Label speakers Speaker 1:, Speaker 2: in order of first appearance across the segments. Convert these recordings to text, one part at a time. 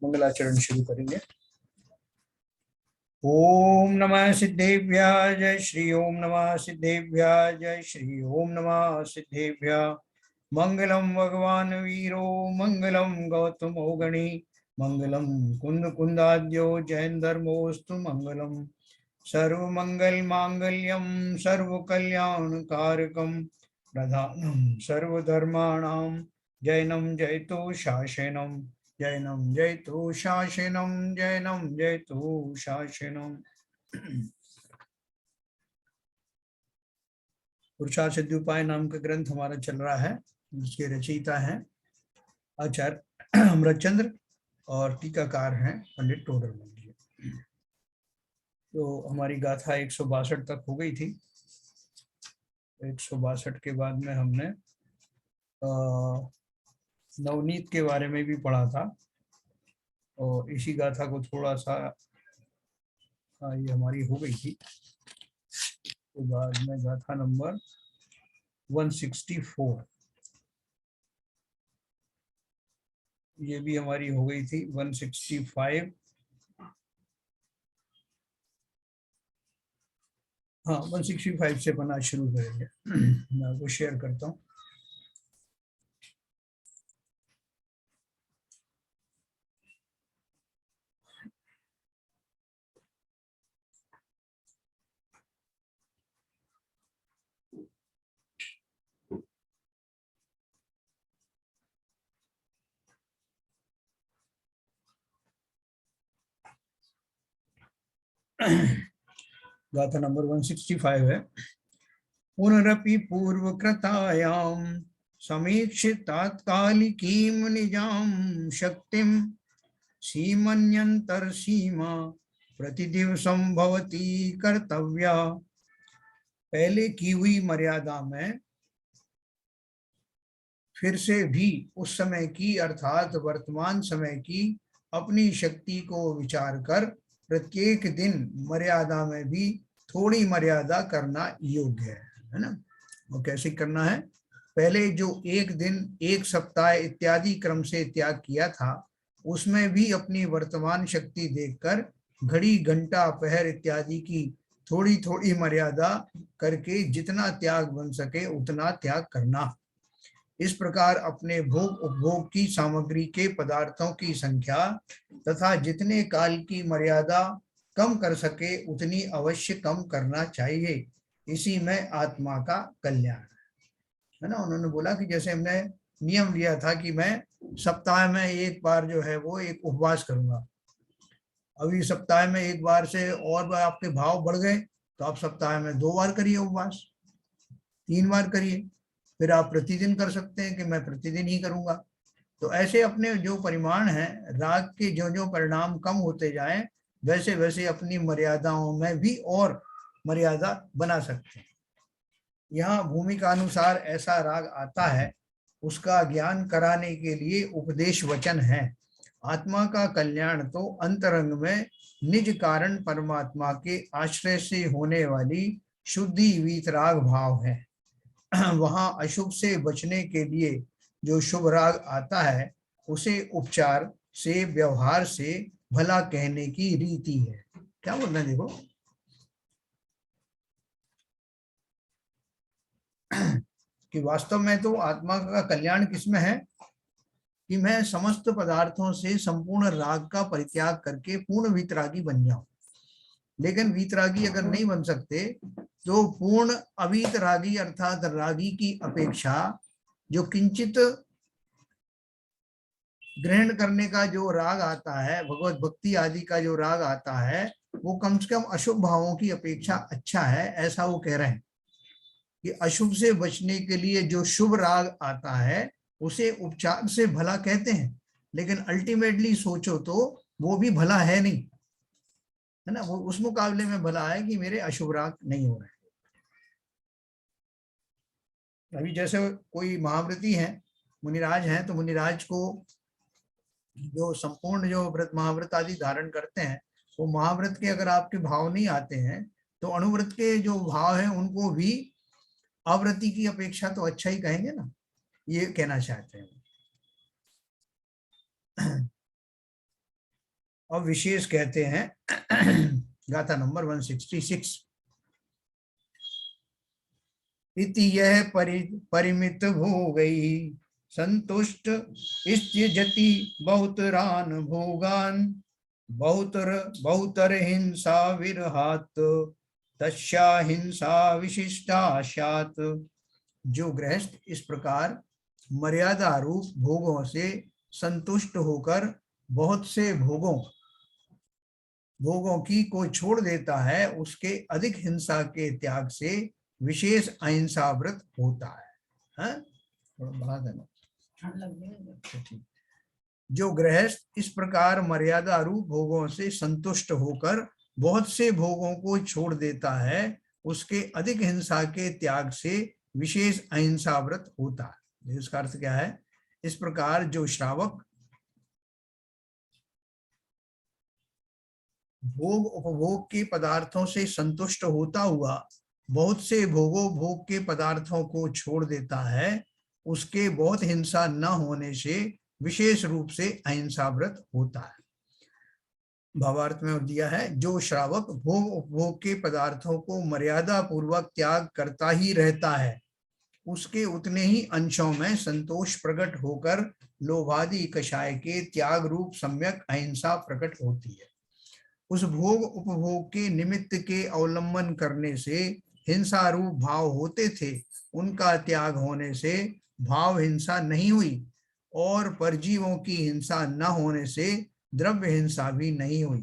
Speaker 1: मंगलाचरण शुरू करेंगे। ओम नमः सिद्धेभ्यः जय श्री ओम नमः सिद्धेभ्यः जय श्री ओम नमः सिद्धेभ्यः। मंगलम भगवान वीरो मंगलम गौतमो गणी मंगलम कुंद कुंदाद्यो जैन धर्मोस्तु मंगलम। सर्वमंगल मांगल्यम सर्वकल्याणकारकम प्रधानम सर्वधर्माणां जैनम जयतो शासनम जैनम जयतु शासनम जैनम जयतु शासनम। पुरुषार्थ सिद्धि उपाय नाम का ग्रंथ हमारा चल रहा है, जिसके रचयिता हैं आचार्य अमृतचंद्र और टीकाकार हैं पंडित टोडरमल जी। तो हमारी गाथा 162 तक हो गई थी। 162 के बाद में हमने नवनीत के बारे में भी पढ़ा था, और इसी गाथा को थोड़ा सा ये हमारी हो गई थी। तो बाद में गाथा नंबर 164 ये भी हमारी हो गई थी। 165 हाँ 165 से पढ़ना शुरू करेंगे। मैं आपको शेयर करता हूँ। गाथा नंबर 165 है। पुनरपि पूर्वकृतायां समीक्ष्य तात्कालिकीं निजां शक्तिं सीमन्यंतरसीमा प्रतिदिवसं भवति कर्तव्या। पहले की हुई मर्यादा में फिर से भी उस समय की अर्थात वर्तमान समय की अपनी शक्ति को विचार कर प्रत्येक दिन मर्यादा में भी थोड़ी मर्यादा करना योग्य है ना। वो कैसे करना है? पहले जो एक दिन एक सप्ताह इत्यादि क्रम से त्याग किया था, उसमें भी अपनी वर्तमान शक्ति देखकर घड़ी घंटा पहर इत्यादि की थोड़ी थोड़ी मर्यादा करके जितना त्याग बन सके उतना त्याग करना। इस प्रकार अपने भोग उपभोग की सामग्री के पदार्थों की संख्या तथा जितने काल की मर्यादा कम कर सके उतनी अवश्य कम करना चाहिए। इसी में आत्मा का कल्याण है ना। उन्होंने बोला कि जैसे हमने नियम लिया था कि मैं सप्ताह में एक बार जो है वो एक उपवास करूंगा, अभी सप्ताह में एक बार से और आपके भाव बढ़ गए तो आप सप्ताह में 2 बार करिए उपवास, 3 बार करिए, फिर आप प्रतिदिन कर सकते हैं कि मैं प्रतिदिन ही करूंगा। तो ऐसे अपने जो परिमाण है राग के जो जो परिणाम कम होते जाएं वैसे वैसे अपनी मर्यादाओं में भी और मर्यादा बना सकते हैं। यहाँ भूमिका अनुसार ऐसा राग आता है, उसका ज्ञान कराने के लिए उपदेश वचन है। आत्मा का कल्याण तो अंतरंग में निज कारण परमात्मा के आश्रय से होने वाली शुद्धि वीतराग भाव है। वहां अशुभ से बचने के लिए जो शुभ राग आता है उसे उपचार से व्यवहार से भला कहने की रीति है। क्या बोल रहे हैं देखो कि वास्तव में तो आत्मा का कल्याण किसमें है कि मैं समस्त पदार्थों से संपूर्ण राग का परित्याग करके पूर्ण वीतरागी बन जाऊं। लेकिन वीतरागी अगर नहीं बन सकते तो पूर्ण अवीतरागी अर्थात रागी की अपेक्षा जो किंचित ग्रहण करने का जो राग आता है, भगवत भक्ति आदि का जो राग आता है, वो कम से कम अशुभ भावों की अपेक्षा अच्छा है, ऐसा वो कह रहे हैं कि अशुभ से बचने के लिए जो शुभ राग आता है उसे उपचार से भला कहते हैं, लेकिन अल्टीमेटली सोचो तो वो भी भला है नहीं, है ना। वो उस मुकाबले में भला है कि मेरे अशुभ राग नहीं हो रहे। अभी जैसे कोई महाव्रती है, मुनिराज हैं, तो मुनिराज को जो संपूर्ण जो व्रत महाव्रत आदि धारण करते हैं, वो महाव्रत के अगर आपके भाव नहीं आते हैं तो अणुव्रत के जो भाव हैं उनको भी अव्रति की अपेक्षा तो अच्छा ही कहेंगे ना। ये कहना चाहते हैं। अब विशेष कहते हैं गाथा नंबर 166, इति यह परिमित हो गई संतुष्ट इत्यजति बहुत रान भोगान बहुतर हिंसा विरहात तस्या हिंसा विशिष्टाशात। जो गृहस्थ इस प्रकार मर्यादा रूप भोगों से संतुष्ट होकर बहुत से भोगों की को छोड़ देता है, उसके अधिक हिंसा के त्याग से विशेष अहिंसा व्रत होता है। थोड़ा बढ़ा देना। जो गृहस्थ इस प्रकार मर्यादा रूप भोगों से संतुष्ट होकर बहुत से भोगों को छोड़ देता है, उसके अधिक हिंसा के त्याग से विशेष अहिंसा व्रत होता है। इसका अर्थ क्या है? इस प्रकार जो श्रावक भोग उपभोग के पदार्थों से संतुष्ट होता हुआ बहुत से भोग के पदार्थों को छोड़ देता है, उसके बहुत हिंसा न होने से विशेष रूप से अहिंसा व्रत होता है। भावार्थ में दिया है, जो श्रावक भोग उपभोग के पदार्थों को मर्यादा पूर्वक त्याग करता ही रहता है, उसके उतने ही अंशों में संतोष प्रकट होकर लोभादि कषाय के त्याग रूप सम्यक अहिंसा प्रकट होती है। उस भोग उपभोग के निमित्त के अवलंबन करने से हिंसा रूप भाव होते थे, उनका त्याग होने से भाव हिंसा नहीं हुई, और परजीवों की हिंसा न होने से द्रव्य हिंसा भी नहीं हुई,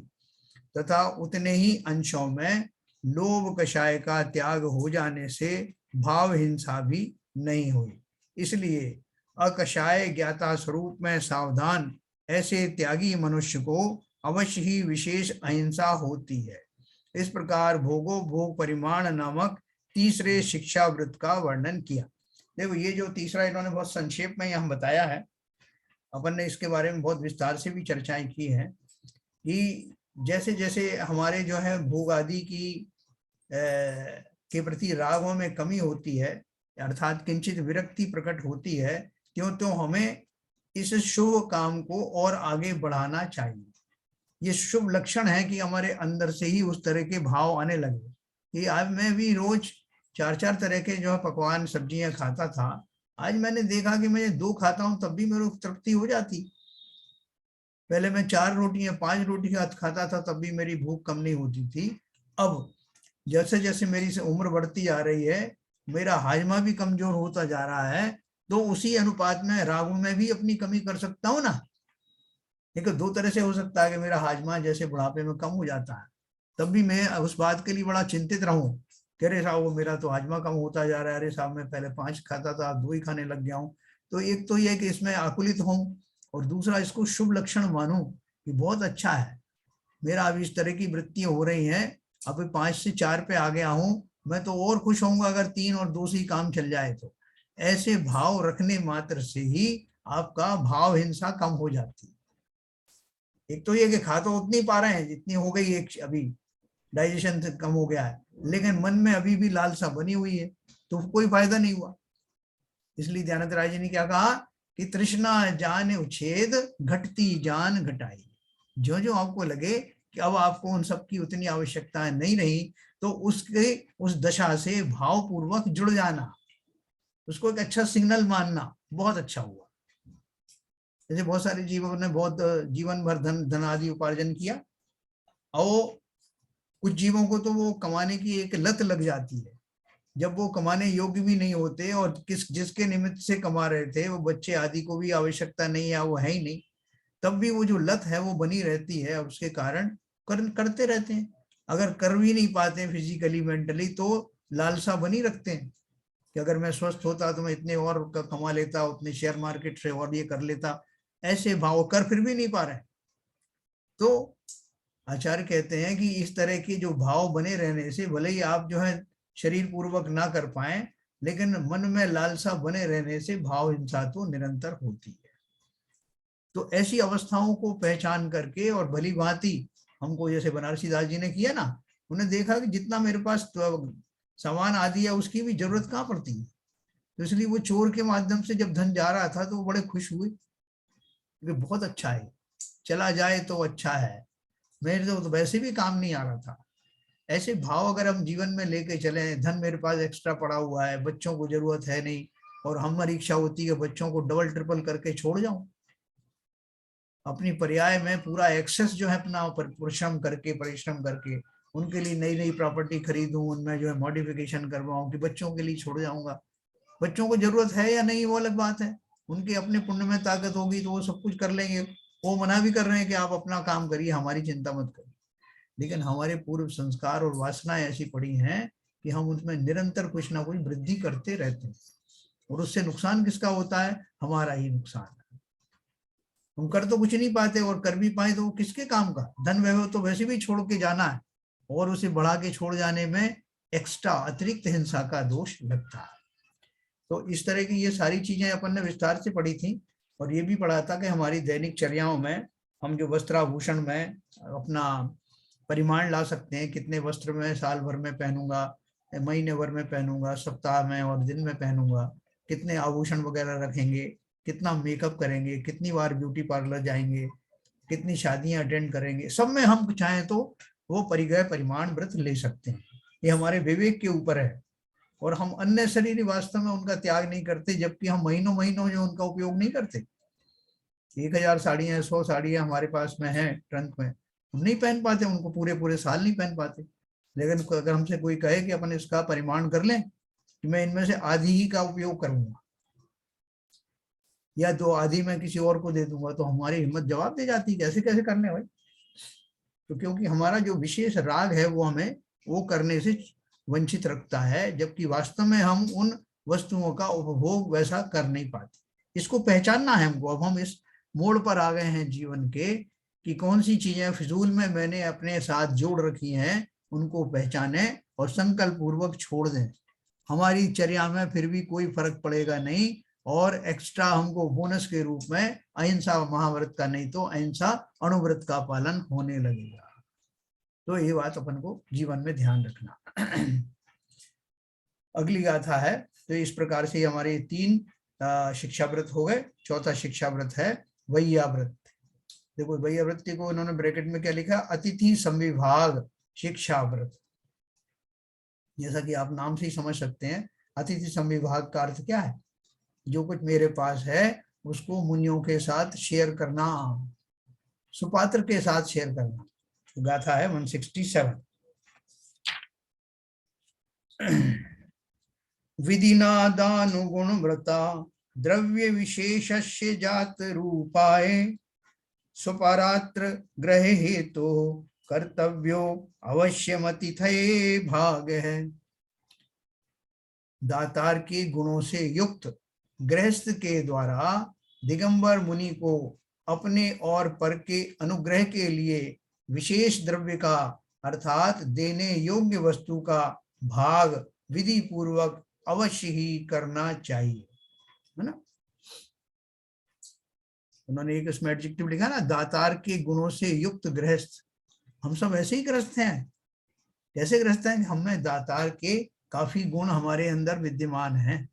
Speaker 1: तथा उतने ही अंशों में लोभ कषाय का त्याग हो जाने से भाव हिंसा भी नहीं हुई। इसलिए अकषाय ज्ञाता स्वरूप में सावधान ऐसे त्यागी मनुष्य को अवश्य ही विशेष अहिंसा होती है। इस प्रकार भोगो भोग परिमाण नामक तीसरे शिक्षा व्रत का वर्णन किया। देखो, ये जो तीसरा इन्होंने बहुत संक्षेप में यहाँ बताया है, अपन ने इसके बारे में बहुत विस्तार से भी चर्चाएं की है कि जैसे जैसे हमारे जो है भोग आदि की के प्रति रागों में कमी होती है, अर्थात किंचित विरक्ति प्रकट होती है, त्यों हमें इस शुभ काम को और आगे बढ़ाना चाहिए। ये शुभ लक्षण है कि हमारे अंदर से ही उस तरह के भाव आने लगे कि आज मैं भी रोज 4-4 तरह के जो है पकवान सब्जियां खाता था, आज मैंने देखा कि मैं 2 खाता हूं तब भी मेरे को तृप्ति हो जाती। पहले मैं 4 रोटियां 5 रोटी खाता था तब भी मेरी भूख कम नहीं होती थी। अब जैसे जैसे मेरी से उम्र बढ़ती जा रही है, मेरा हाजमा भी कमजोर होता जा रहा है, तो उसी अनुपात में रागों में भी अपनी कमी कर सकता हूँ ना। देखो, 2 तरह से हो सकता है कि मेरा हाजमा जैसे बुढ़ापे में कम हो जाता है, तब भी मैं उस बात के लिए बड़ा चिंतित रहूं कि अरे साहब मेरा तो हाजमा कम होता जा रहा है, अरे साहब मैं पहले 5 खाता था, 2 ही खाने लग गया हूँ। तो एक तो ये कि इसमें आकुलित हूँ, और दूसरा इसको शुभ लक्षण मानूं कि बहुत अच्छा है, मेरा अभी इस तरह की वृत्तियां हो रही हैं, अभी 5 से 4 पे आ गया हूं, मैं तो और खुश होऊंगा अगर 3 और 2 से ही काम चल जाए। तो ऐसे भाव रखने मात्र से ही आपका भाव हिंसा कम हो जाती है। एक तो ये कि खा तो उतनी पा रहे हैं जितनी हो गई, एक अभी डाइजेशन कम हो गया है, लेकिन मन में अभी भी लालसा बनी हुई है, तो कोई फायदा नहीं हुआ। इसलिए दयानंद राय जी ने क्या कहा कि तृष्णा जान उच्छेद घटती जान घटाई। जो जो आपको लगे कि अब आपको उन सब की उतनी आवश्यकता नहीं रही, तो उसके उस दशा से भावपूर्वक जुड़ जाना, उसको एक अच्छा सिग्नल मानना बहुत अच्छा हुआ। जैसे बहुत सारे जीवों ने बहुत जीवन भर धन आदि उपार्जन किया, और कुछ जीवों को तो वो कमाने की एक लत लग जाती है, जब वो कमाने योग्य भी नहीं होते, और जिसके निमित्त से कमा रहे थे वो बच्चे आदि को भी आवश्यकता नहीं है, वो है ही नहीं, तब भी वो जो लत है वो बनी रहती है, उसके कारण करते रहते हैं। अगर कर भी नहीं पाते फिजिकली मेंटली, तो लालसा बनी रखते हैं कि अगर मैं स्वस्थ होता तो मैं इतने और कमा लेता, उतने शेयर मार्केट से और ये कर लेता। ऐसे भाव कर फिर भी नहीं पा रहे। तो आचार्य कहते हैं कि इस तरह के जो भाव बने रहने से भले ही आप जो है शरीर पूर्वक ना कर पाए, लेकिन मन में लालसा बने रहने से भाव हिंसा तो निरंतर होती है। तो ऐसी अवस्थाओं को पहचान करके और भली भांति हमको, जैसे बनारसी दास जी ने किया ना, उन्हें देखा कि जितना मेरे पास सामान आदि है उसकी भी जरूरत कहाँ पड़ती है, तो इसलिए वो चोर के माध्यम से जब धन जा रहा था तो वो बड़े खुश हुए कि बहुत अच्छा है, चला जाए तो अच्छा है, मेरे तो वैसे भी काम नहीं आ रहा था। ऐसे भाव अगर हम जीवन में लेके चले, धन मेरे पास एक्स्ट्रा पड़ा हुआ है, बच्चों को जरूरत है नहीं, और हमारी इच्छा होती है बच्चों को डबल ट्रिपल करके छोड़ जाऊं, अपनी पर्याय में पूरा एक्सेस जो है अपना परिश्रम करके उनके लिए नई नई प्रॉपर्टी खरीदूं, उनमें जो है मॉडिफिकेशन करवाऊं कि बच्चों के लिए छोड़ जाऊंगा। बच्चों को जरूरत है या नहीं वो अलग बात है, उनके अपने पुण्य में ताकत होगी तो वो सब कुछ कर लेंगे। वो मना भी कर रहे हैं कि आप अपना काम करिए, हमारी चिंता मत करिए। लेकिन हमारे पूर्व संस्कार और वासनाएं ऐसी पड़ी हैं कि हम उसमें निरंतर कुछ ना कुछ वृद्धि करते रहते हैं, और उससे नुकसान किसका होता है? हमारा ही नुकसान है। हम कर तो कुछ नहीं पाते, और कर भी पाए तो वो किसके काम का? धन वैभव तो वैसे भी छोड़ के जाना है, और उसे बढ़ा के छोड़ जाने में एक्स्ट्रा अतिरिक्त हिंसा का दोष लगता है। तो इस तरह की ये सारी चीजें अपन ने विस्तार से पढ़ी थी। और ये भी पढ़ा था कि हमारी दैनिक चर्याओं में हम जो वस्त्राभूषण में अपना परिमाण ला सकते हैं, कितने वस्त्र में साल भर में पहनूंगा, महीने भर में पहनूंगा, सप्ताह में और दिन में पहनूंगा, कितने आभूषण वगैरह रखेंगे, कितना मेकअप करेंगे, कितनी बार ब्यूटी पार्लर जाएंगे, कितनी शादियां अटेंड करेंगे, सब में हम चाहें तो वो परिग्रह परिमाण व्रत ले सकते हैं। ये हमारे विवेक के ऊपर है। और हम अन्य शरीर वास्तव में उनका त्याग नहीं करते, जबकि हम महीनों महीनों जो उनका उपयोग नहीं करते। 1000 साड़ियां 100 साड़ियां हमारे पास में है ट्रंक में, हम नहीं पहन पाते उनको, पूरे पूरे साल नहीं पहन पाते। लेकिन अगर हमसे कोई कहे कि अपन इसका परिमाण कर लें कि मैं इनमें से आधी ही का उपयोग करूंगा या 2 आधी मैं किसी और को दे दूंगा, तो हमारी हिम्मत जवाब दे जाती है कैसे कैसे करने भाई। तो क्योंकि हमारा जो विशेष राग है वो हमें वो करने से वंचित रखता है, जबकि वास्तव में हम उन वस्तुओं का उपभोग वैसा कर नहीं पाते। इसको पहचानना है हमको। अब हम इस मोड़ पर आ गए हैं जीवन के कि कौन सी चीजें फिजूल में मैंने अपने साथ जोड़ रखी हैं, उनको पहचाने और संकल्प पूर्वक छोड़ दें। हमारी चर्या में फिर भी कोई फर्क पड़ेगा नहीं, और एक्स्ट्रा हमको बोनस के रूप में अहिंसा महाव्रत का नहीं तो अहिंसा अणुव्रत का पालन होने लगेगा। तो ये बात अपन को जीवन में ध्यान रखना। अगली गाथा है। तो इस प्रकार से हमारे 3 शिक्षा व्रत हो गए। चौथा शिक्षा व्रत है वैयाव्रत। देखो वैयाव्रत को उन्होंने ब्रैकेट में क्या लिखा? अतिथि संविभाग शिक्षा व्रत। जैसा कि आप नाम से ही समझ सकते हैं, अतिथि संविभाग का अर्थ क्या है? जो कुछ मेरे पास है उसको मुनियों के साथ शेयर करना, सुपात्र के साथ शेयर करना। गाथा है 167। विधिना दानुगुण व्रता द्रव्य विशेषस्य जात रूपाय स्वपरात्र ग्रहे हेतु कर्तव्यो अवश्यमतिथये भाग है। दातार के गुणों से युक्त गृहस्थ के द्वारा दिगंबर मुनि को अपने और पर के अनुग्रह के लिए विशेष द्रव्य का अर्थात देने योग्य वस्तु का भाग विधि पूर्वक अवश्य ही करना चाहिए, है ना। उन्होंने एक इसमें एडजेक्टिव लिखा ना, दातार के गुणों से युक्त गृहस्थ। हम सब ऐसे ही गृहस्थ हैं। कैसे गृहस्थ हैं? हमें दातार के काफी गुण हमारे अंदर विद्यमान हैं,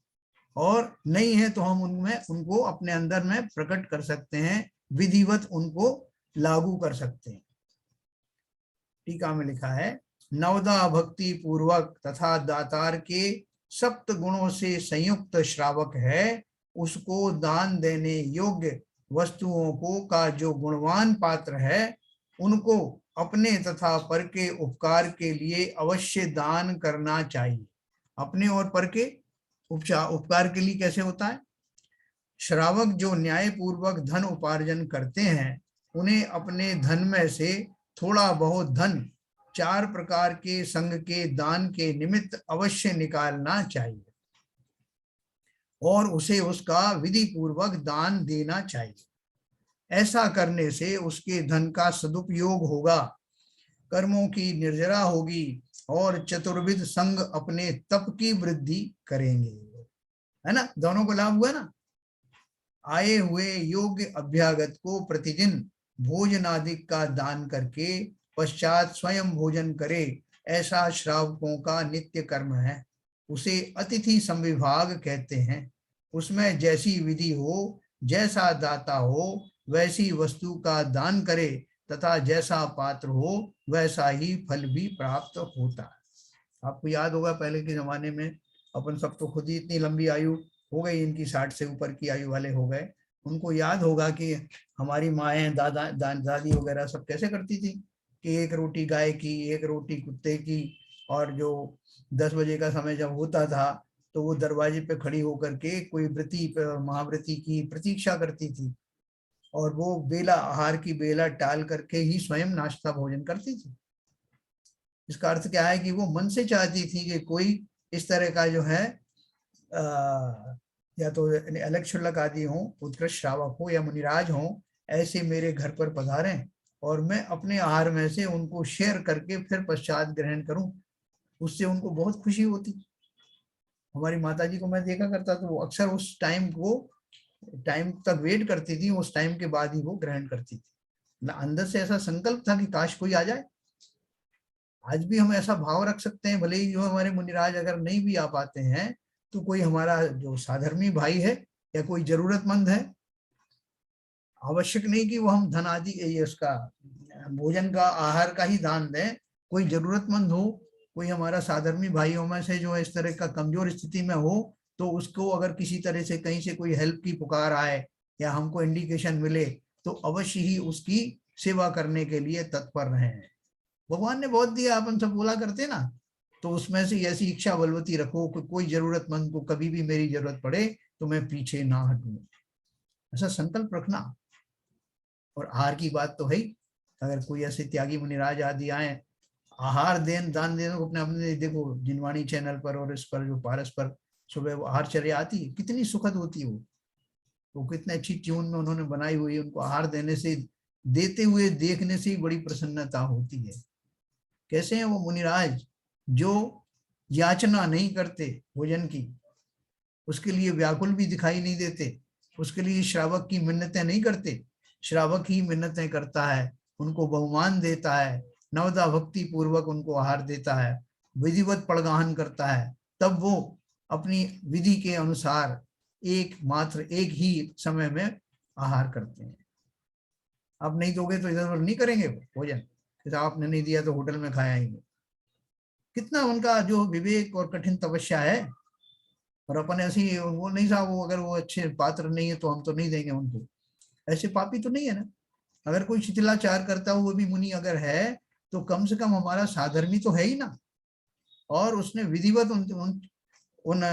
Speaker 1: और नहीं है तो हम उनमें उनको अपने अंदर में प्रकट कर सकते हैं, विधिवत उनको लागू कर सकते हैं। टीका में लिखा है, नवदा भक्ति पूर्वक तथा दातार के सप्त गुणों से संयुक्त श्रावक है, उसको दान देने योग्य वस्तुओं को का जो गुणवान पात्र है, उनको अपने तथा पर के उपकार के लिए अवश्य दान करना चाहिए। अपने और पर के उपकार के लिए कैसे होता है? श्रावक जो न्याय पूर्वक धन उपार्जन करते हैं, उन्हें अपने धन में से थोड़ा बहुत धन 4 प्रकार के संघ के दान के निमित्त अवश्य निकालना चाहिए, और उसे उसका विधि पूर्वक दान देना चाहिए। ऐसा करने से उसके धन का सदुपयोग होगा, कर्मों की निर्जरा होगी, और चतुर्विध संघ अपने तप की वृद्धि करेंगे, है ना। दोनों को लाभ हुआ ना। आए हुए योग्य अभ्यागत को प्रतिदिन भोजन आदि का दान करके पश्चात स्वयं भोजन करे, ऐसा श्रावकों का नित्य कर्म है। उसे अतिथि संविभाग कहते हैं। उसमें जैसी विधि हो, जैसा दाता हो, वैसी वस्तु का दान करे तथा जैसा पात्र हो वैसा ही फल भी प्राप्त होता है। आपको याद होगा पहले के जमाने में अपन सब तो खुद ही इतनी लंबी आयु हो गई, इनकी 60 से ऊपर की आयु वाले हो गए, उनको याद होगा कि हमारी माएँ दादी वगैरह सब कैसे करती थी कि एक रोटी गाय की, एक रोटी कुत्ते की, और जो 10 बजे का समय जब होता था तो वो दरवाजे पे खड़ी होकर के कोई व्रती महाव्रती की प्रतीक्षा करती थी, और वो बेला आहार की बेला टाल करके ही स्वयं नाश्ता भोजन करती थी। इसका अर्थ क्या है कि वो मन से चाहती थी कि कोई इस तरह का जो है या तो अलग शुल्लक आदि हो, उत्कृष्ट श्रावक हो या मुनिराज हो, ऐसे मेरे घर पर पधारें और मैं अपने आहार में से उनको शेयर करके फिर पश्चात ग्रहण करूं। उससे उनको बहुत खुशी होती। हमारी माताजी को मैं देखा करता तो वो अक्सर उस टाइम तक वेट करती थी, उस टाइम के बाद ही वो ग्रहण करती थी। ना अंदर से ऐसा संकल्प था कि काश कोई आ जाए। आज भी हम ऐसा भाव रख सकते हैं, भले ही जो हमारे मुनिराज अगर नहीं भी आ पाते हैं तो कोई हमारा जो साधर्मी भाई है या कोई जरूरतमंद है, आवश्यक नहीं कि वो हम धन आदि ये उसका भोजन का आहार का ही दान दें। कोई जरूरतमंद हो, कोई हमारा साधर्मी भाइयों में से जो इस तरह का कमजोर स्थिति में हो, तो उसको अगर किसी तरह से कहीं से कोई हेल्प की पुकार आए या हमको इंडिकेशन मिले तो अवश्य ही उसकी सेवा करने के लिए तत्पर रहे हैं। भगवान ने बहुत दिया, अपन सब बोला करते ना, तो उसमें से ऐसी इच्छा बलवती रखो कि कोई जरूरतमंद को कभी भी मेरी जरूरत पड़े तो मैं पीछे ना हटूं, ऐसा संकल्प रखना। और आहार की बात तो है ही, अगर कोई ऐसे त्यागी मुनिराज आदि आए, आहार दान देने को अपने अपने देखो जिनवाणी चैनल पर और इस पर जो पारस पर सुबह वो आहारचर्या आती है, कितनी सुखद होती है वो कितने अच्छी ट्यून में उन्होंने बनाई हुई है। उनको आहार देने से, देते हुए देखने से ही बड़ी प्रसन्नता होती है। कैसे हैं वो मुनिराज जो याचना नहीं करते भोजन की, उसके लिए व्याकुल भी दिखाई नहीं देते, उसके लिए श्रावक की मिन्नतें नहीं करते, श्रावक ही मिन्नतें करता है, उनको बहुमान देता है, नवदा भक्ति पूर्वक उनको आहार देता है, विधिवत पड़गाहन करता है, तब वो अपनी विधि के अनुसार एक ही समय में आहार करते हैं। आप नहीं दोगे तो इधर उधर नहीं करेंगे भोजन, आपने नहीं दिया तो होटल में खाया ही। कितना उनका जो विवेक और कठिन तपस्या है। और अपन ऐसे ही वो नहीं साहब, वो अगर वो अच्छे पात्र नहीं है तो हम तो नहीं देंगे उनको, ऐसे पापी तो नहीं है ना। अगर कोई शिथिलाचार करता हो वो भी मुनि अगर है तो कम से कम हमारा साधर्मी तो है ही ना, और उसने विधिवत उन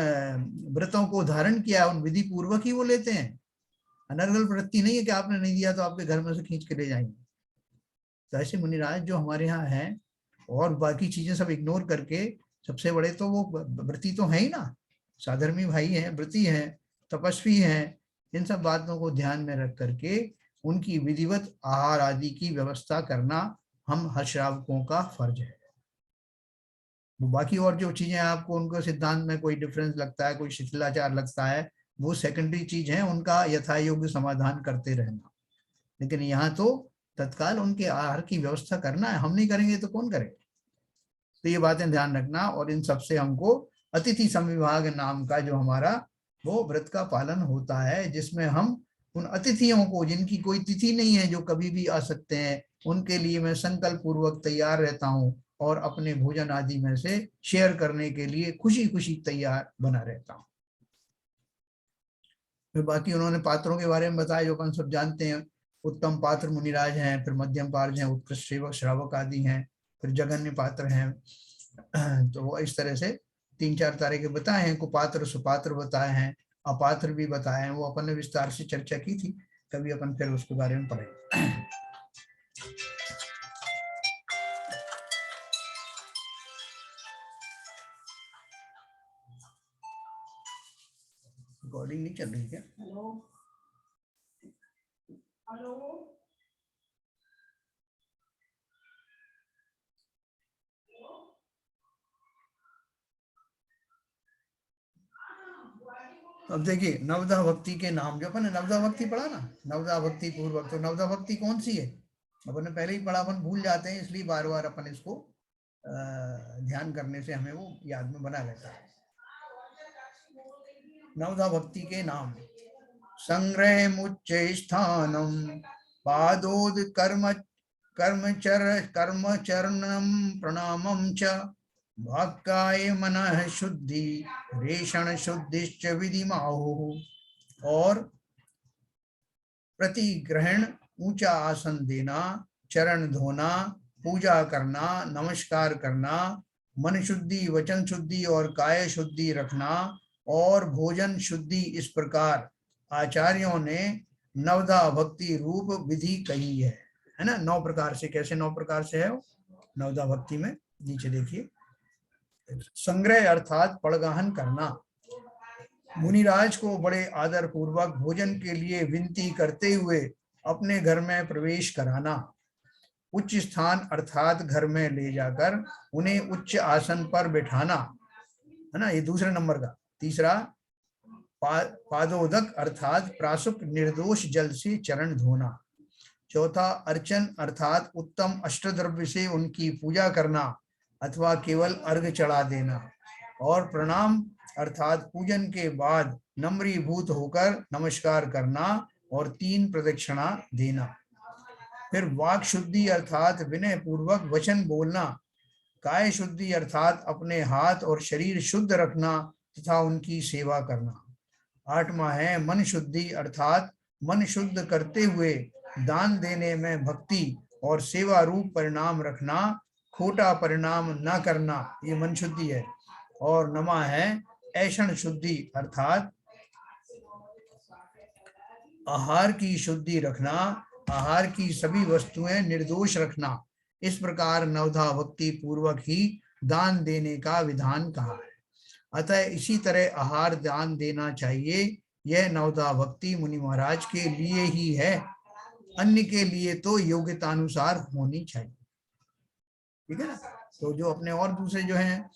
Speaker 1: व्रतों को धारण किया, उन विधि पूर्वक ही वो लेते हैं। अनर्गल वृत्ति नहीं है कि आपने नहीं दिया तो आपके घर में से खींच के ले जाएंगे। तो ऐसे मुनिराज जो हमारे यहाँ हैं, और बाकी चीजें सब इग्नोर करके, सबसे बड़े तो वो व्रती तो है ही ना, साधर्मी भाई हैं, व्रती हैं, तपस्वी हैं। इन सब बातों को ध्यान में रख करके उनकी विधिवत आहार आदि की व्यवस्था करना हम हर श्रावकों का फर्ज है। बाकी और जो चीजें आपको उनको सिद्धांत में कोई डिफरेंस लगता है, कोई शिथिलाचार लगता है, वो सेकेंडरी चीज है, उनका यथा योग्य समाधान करते रहना। लेकिन यहाँ तो तत्काल उनके आहार की व्यवस्था करना है, हम नहीं करेंगे तो कौन करेगा। तो ये बातें ध्यान रखना, और इन सबसे हमको अतिथि संविभाग नाम का जो हमारा वो व्रत का पालन होता है, जिसमें हम उन अतिथियों को जिनकी कोई तिथि नहीं है, जो कभी भी आ सकते हैं, उनके लिए मैं संकल्प पूर्वक तैयार रहता हूँ और अपने भोजन आदि में से शेयर करने के लिए खुशी खुशी तैयार बना रहता हूँ। फिर बाकी उन्होंने पात्रों के बारे में बताया जो अपन सब जानते हैं। उत्तम पात्र मुनिराज हैं, फिर मध्यम पात्र हैं, उत्कृष्ट सेवक श्रावक आदि हैं, फिर जघन्य पात्र हैं। तो वो इस तरह से 3-4 तरह के बताए हैं। कुपात्र सुपात्र बताए हैं, अपात्र भी बताए हैं, वो अपन ने विस्तार से चर्चा की थी, कभी अपन फिर उसके बारे में पढ़ेंगे। रिकॉर्डिंग नहीं चल रही क्या? हेलो हेलो, अब देखिए नवदा भक्ति के नाम, जो अपन ने नवदा भक्ति पढ़ा ना, नवदा भक्ति पूर्वक, तो नवदा भक्ति कौन सी है अपन ने पहले ही पढ़ा, अपन भूल जाते हैं, इसलिए बार बार अपन इसको ध्यान करने से हमें वो याद में बना रहता है। नवधा भक्ति के नाम। संग्रह मुच्च स्थानम पादोद कर्म कर्मचरणम प्रणामम च वाक्काय मनः शुद्धि रेषण शुद्धिश्च विधिमाहु। और प्रतिग्रहण, ऊंचा आसन देना, चरण धोना, पूजा करना, नमस्कार करना, मन शुद्धि, वचन शुद्धि और काय शुद्धि रखना और भोजन शुद्धि, इस प्रकार आचार्यों ने नवधा भक्ति रूप विधि कही है ना। 9 प्रकार से, कैसे 9 प्रकार से है वो नवधा भक्ति में, नीचे देखिए। संग्रह अर्थात पड़गाहन करना, मुनिराज को बड़े आदर पूर्वक भोजन के लिए विनती करते हुए अपने घर में प्रवेश कराना। उच्च स्थान अर्थात घर में ले जाकर उन्हें उच्च आसन पर बिठाना, है ना, ये दूसरे नंबर का। तीसरा पादोदक अर्थात प्रासुक निर्दोष जल से चरण धोना। चौथा अर्चन अर्थात उत्तम अष्टद्रव्य से उनकी पूजा करना अथवा केवल अर्घ चढ़ा देना। और प्रणाम अर्थात पूजन के बाद नम्रीभूत होकर नमस्कार करना और 3 प्रदक्षिणा देना। फिर वाक शुद्धि अर्थात विनय पूर्वक वचन बोलना। काय शुद्धि अर्थात अपने हाथ और शरीर शुद्ध रखना तथा उनकी सेवा करना। 8वां है मन शुद्धि अर्थात मन शुद्ध करते हुए दान देने में भक्ति और सेवा रूप परिणाम रखना, खोटा परिणाम न करना, ये मन शुद्धि है। और 9वां है ऐषण शुद्धि अर्थात आहार की शुद्धि रखना, आहार की सभी वस्तुएं निर्दोष रखना। इस प्रकार नवधा भक्ति पूर्वक ही दान देने का विधान कहा है। अतः इसी तरह आहार दान देना चाहिए। यह नवधा भक्ति मुनि महाराज के लिए ही है, अन्य के लिए तो योग्यतानुसार होनी चाहिए। ठीक है ना। तो जो अपने और दूसरे जो हैं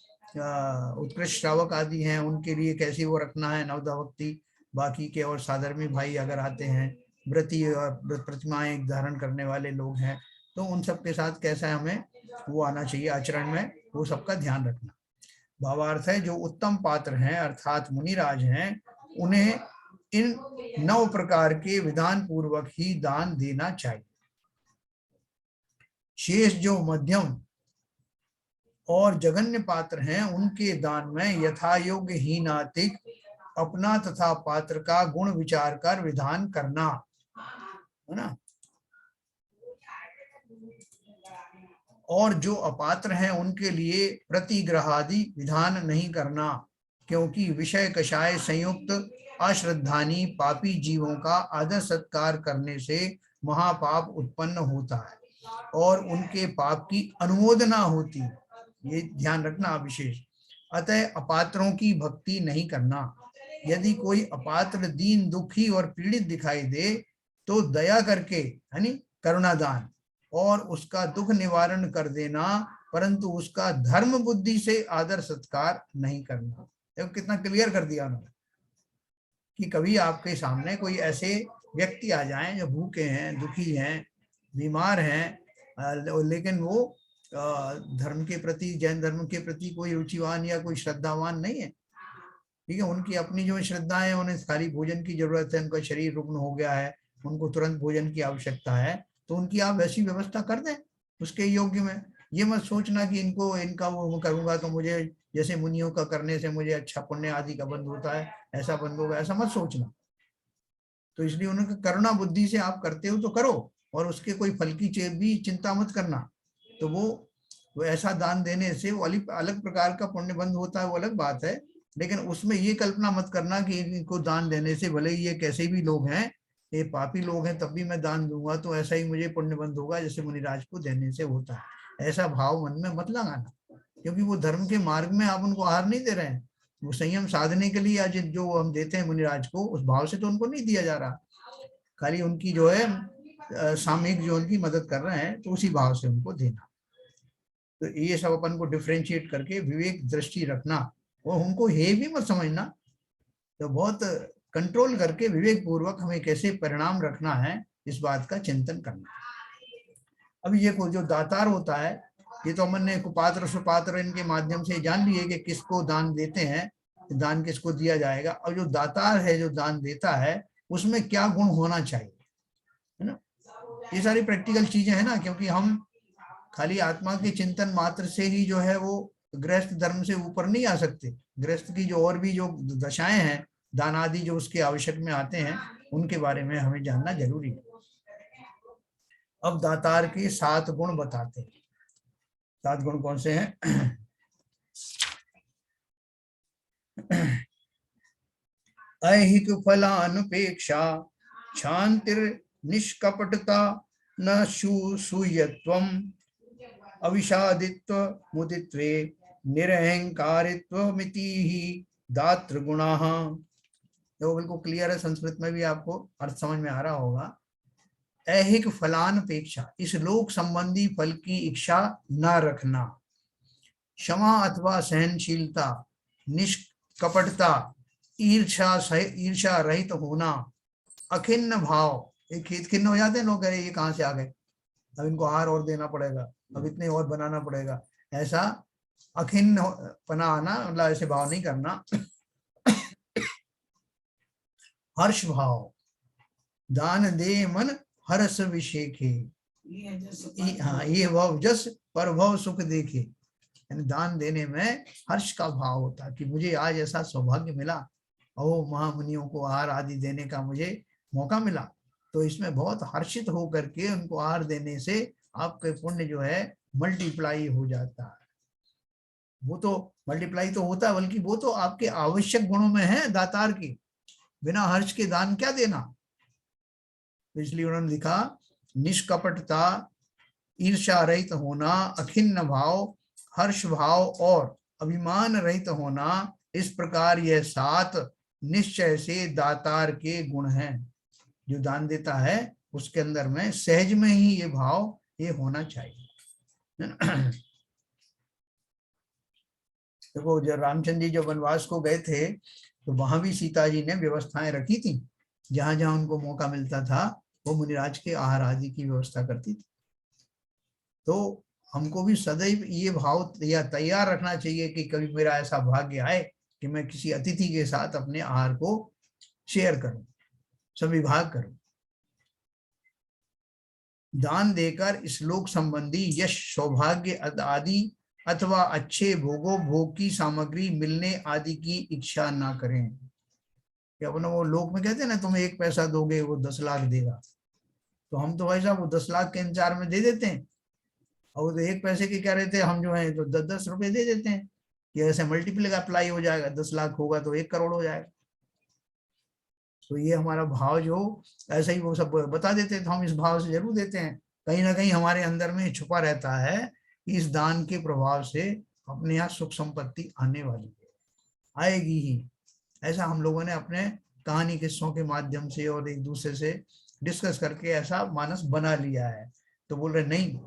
Speaker 1: उत्कृष्ट श्रावक आदि हैं, उनके लिए कैसी वो रखना है नवधा भक्ति। बाकी के और साधर्मी भाई अगर आते हैं, व्रती और प्रतिमाएं धारण करने वाले लोग हैं, तो उन सब के साथ कैसा हमें वो आना चाहिए आचरण में, वो सबका ध्यान रखना। भावार्थ है जो उत्तम पात्र हैं अर्थात मुनिराज हैं, उन्हें इन 9 प्रकार के विधान पूर्वक ही दान देना चाहिए। शेष जो मध्यम और जघन्य पात्र हैं, उनके दान में यथायोग्य हीनातिक अपना तथा पात्र का गुण विचार कर विधान करना, है ना। और जो अपात्र हैं उनके लिए प्रतिग्रहादि विधान नहीं करना, क्योंकि विषय कषाय संयुक्त अश्रद्धानी पापी जीवों का आदर सत्कार करने से महापाप उत्पन्न होता है और उनके पाप की अनुमोदना होती, ये ध्यान रखना विशेष। अतः अपात्रों की भक्ति नहीं करना। यदि कोई अपात्र दीन दुखी और पीड़ित दिखाई दे तो दया करके, यानी करुणा दान, और उसका दुख निवारण कर देना, परंतु उसका धर्म बुद्धि से आदर सत्कार नहीं करना। देखो कितना क्लियर कर दिया उन्होंने कि कभी आपके सामने कोई ऐसे व्यक्ति आ जाएं जो भूखे हैं, दुखी हैं, बीमार हैं, लेकिन वो धर्म के प्रति, जैन धर्म के प्रति कोई रुचिवान या कोई श्रद्धावान नहीं है। ठीक है, उनकी अपनी जो श्रद्धा है, उन्हें खाली भोजन की जरूरत है, उनका शरीर रुग्ण हो गया है, उनको तुरंत भोजन की आवश्यकता है, तो उनकी आप वैसी व्यवस्था कर दें उसके योग्य में। ये मत सोचना कि इनका वो करूंगा तो मुझे जैसे मुनियों का करने से मुझे अच्छा पुण्य आदि का बंद होता है, ऐसा बंद होगा, ऐसा मत सोचना। तो इसलिए उन्होंने करुणा बुद्धि से आप करते हो तो करो, और उसके कोई फल की भी चिंता मत करना। तो वो ऐसा दान देने से वो अलग प्रकार का पुण्य बंद होता है, वो अलग बात है। लेकिन उसमें ये कल्पना मत करना कि इनको दान देने से, भले ही ये कैसे भी लोग हैं, ये पापी लोग हैं, तब भी मैं दान दूंगा तो ऐसा ही मुझे पुण्य बंद होगा जैसे मुनिराज को देने से होता है। ऐसा भाव मन में मत लगाना, क्योंकि वो धर्म के मार्ग में आप उनको आहार नहीं दे रहे हैं। वो संयम साधने के लिए आज जो हम देते हैं मुनिराज को, उस भाव से तो उनको नहीं दिया जा रहा, खाली उनकी जो है सामयिक जो उनकी मदद कर रहे हैं, तो उसी भाव से उनको देना। तो ये सब अपन को डिफरेंशिएट करके विवेक दृष्टि रखना, और उनको हे भी मत समझना। तो बहुत कंट्रोल करके विवेक पूर्वक हमें कैसे परिणाम रखना है, इस बात का चिंतन करना। अब ये को जो दातार होता है, ये तो हमने कुपात्र सुपात्र इनके माध्यम से जान लिए कि किसको दान देते हैं, दान किसको दिया जाएगा, और जो दातार है, जो दान देता है, उसमें क्या गुण होना चाहिए, है ना। ये सारी प्रैक्टिकल चीजें हैं ना, क्योंकि हम खाली आत्मा के चिंतन मात्र से ही जो है वो गृहस्थ धर्म से ऊपर नहीं आ सकते। गृहस्थ की जो और भी जो दशाएं हैं, दान आदि जो उसके आवश्यक में आते हैं, उनके बारे में हमें जानना जरूरी है। अब दातार के 7 गुण बताते हैं। 7 गुण कौन से हैं? ऐहिक फलानुपेक्षा, शांतिर निष्कपटता, न सूयत्वम, अविषादित्व मुदित्वे, निरहंकारित्वमिति ही दात्र गुणाः। तो बिल्कुल क्लियर है, संस्कृत में भी आपको अर्थ समझ में आ रहा होगा। ऐहिक फलानुपेक्षा, इस लोक संबंधी फल की इच्छा न रखना, क्षमा अथवा सहनशीलता, निष्कपटता, ईर्षा रहित होना, अखिन्न भाव, एक खेत खिन्न हो जाते हैं लोग, ये कहाँ से आ गए, अब इनको आहार और देना पड़ेगा, अब इतने और बनाना पड़ेगा, ऐसा अखिन्न पना आना, मतलब ऐसे भाव नहीं करना। हर्ष भाव, दान दे मन हर्ष विषेखे, हाँ ये भव जस पर भव सुख देखे, यानी दान देने में हर्ष का भाव होता कि मुझे आज ऐसा सौभाग्य मिला, और महामुनियों को आहार आदि देने का मुझे मौका मिला, तो इसमें बहुत हर्षित होकर के उनको आहार देने से आपके पुण्य जो है मल्टीप्लाई हो जाता है। वो तो मल्टीप्लाई तो होता है, बल्कि वो तो आपके आवश्यक गुणों में है दातार की, बिना हर्ष के दान क्या देना। तो इसलिए उन्होंने लिखा निष्कपटता, ईर्ष्या रहित होना, अखिन्न भाव, हर्ष भाव और अभिमान रहित होना, इस प्रकार यह 7 निश्चय से दातार के गुण हैं। जो दान देता है उसके अंदर में सहज में ही ये भाव ये होना चाहिए। देखो जब रामचंद्र जी जब वनवास को गए थे, तो वहां भी सीता जी ने व्यवस्थाएं रखी थी, जहां जहां उनको मौका मिलता था वो मुनिराज के आहार आदि की व्यवस्था करती थी। तो हमको भी सदैव ये भाव या तैयार रखना चाहिए कि कभी मेरा ऐसा भाग्य आए कि मैं किसी अतिथि के साथ अपने आहार को शेयर करूं, सविभाग करूं। दान देकर श्लोक संबंधी यश, सौभाग्य आदि अथवा अच्छे भोगों भोग की सामग्री मिलने आदि की इच्छा ना करें। कि अपना वो लोक में कहते हैं ना, तुम्हें 1 पैसा दोगे वो 10 लाख देगा, तो हम तो भाई साहब वो 10 लाख के इंतजार में दे देते हैं, और वो तो 1 पैसे के क्या रहते हैं, हम जो है तो 10-10 रुपए दे देते हैं कि ऐसे मल्टीप्लाई अप्लाई हो जाएगा, 10 लाख होगा तो 1 करोड़ हो जाएगा। तो ये हमारा भाव जो ऐसे ही वो सब बता देते हैं, तो हम इस भाव से जरूर देते हैं। कहीं ना कहीं हमारे अंदर में छुपा रहता है कि इस दान के प्रभाव से अपने यहाँ सुख संपत्ति आने वाली है, आएगी ही। ऐसा हम लोगों ने अपने कहानी किस्सों के माध्यम से और एक दूसरे से डिस्कस करके ऐसा मानस बना लिया है। तो बोल रहे नहीं,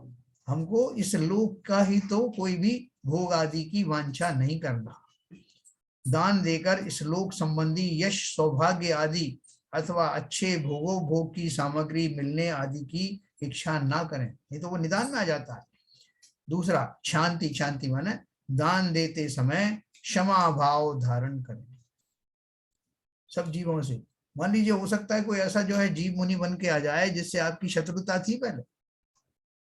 Speaker 1: हमको इस लोक का ही तो कोई भी भोग आदि की वांछा नहीं करना। दान देकर इस लोक संबंधी यश, सौभाग्य आदि अथवा अच्छे भोगों भोग की सामग्री मिलने आदि की इच्छा ना करें, नहीं तो वो निदान में आ जाता है। दूसरा शांति, शांति माने दान देते समय क्षमा भाव धारण करें सब जीवों से। मान लीजिए हो सकता है कोई ऐसा जो है जीव मुनि बन के आ जाए जिससे आपकी शत्रुता थी पहले,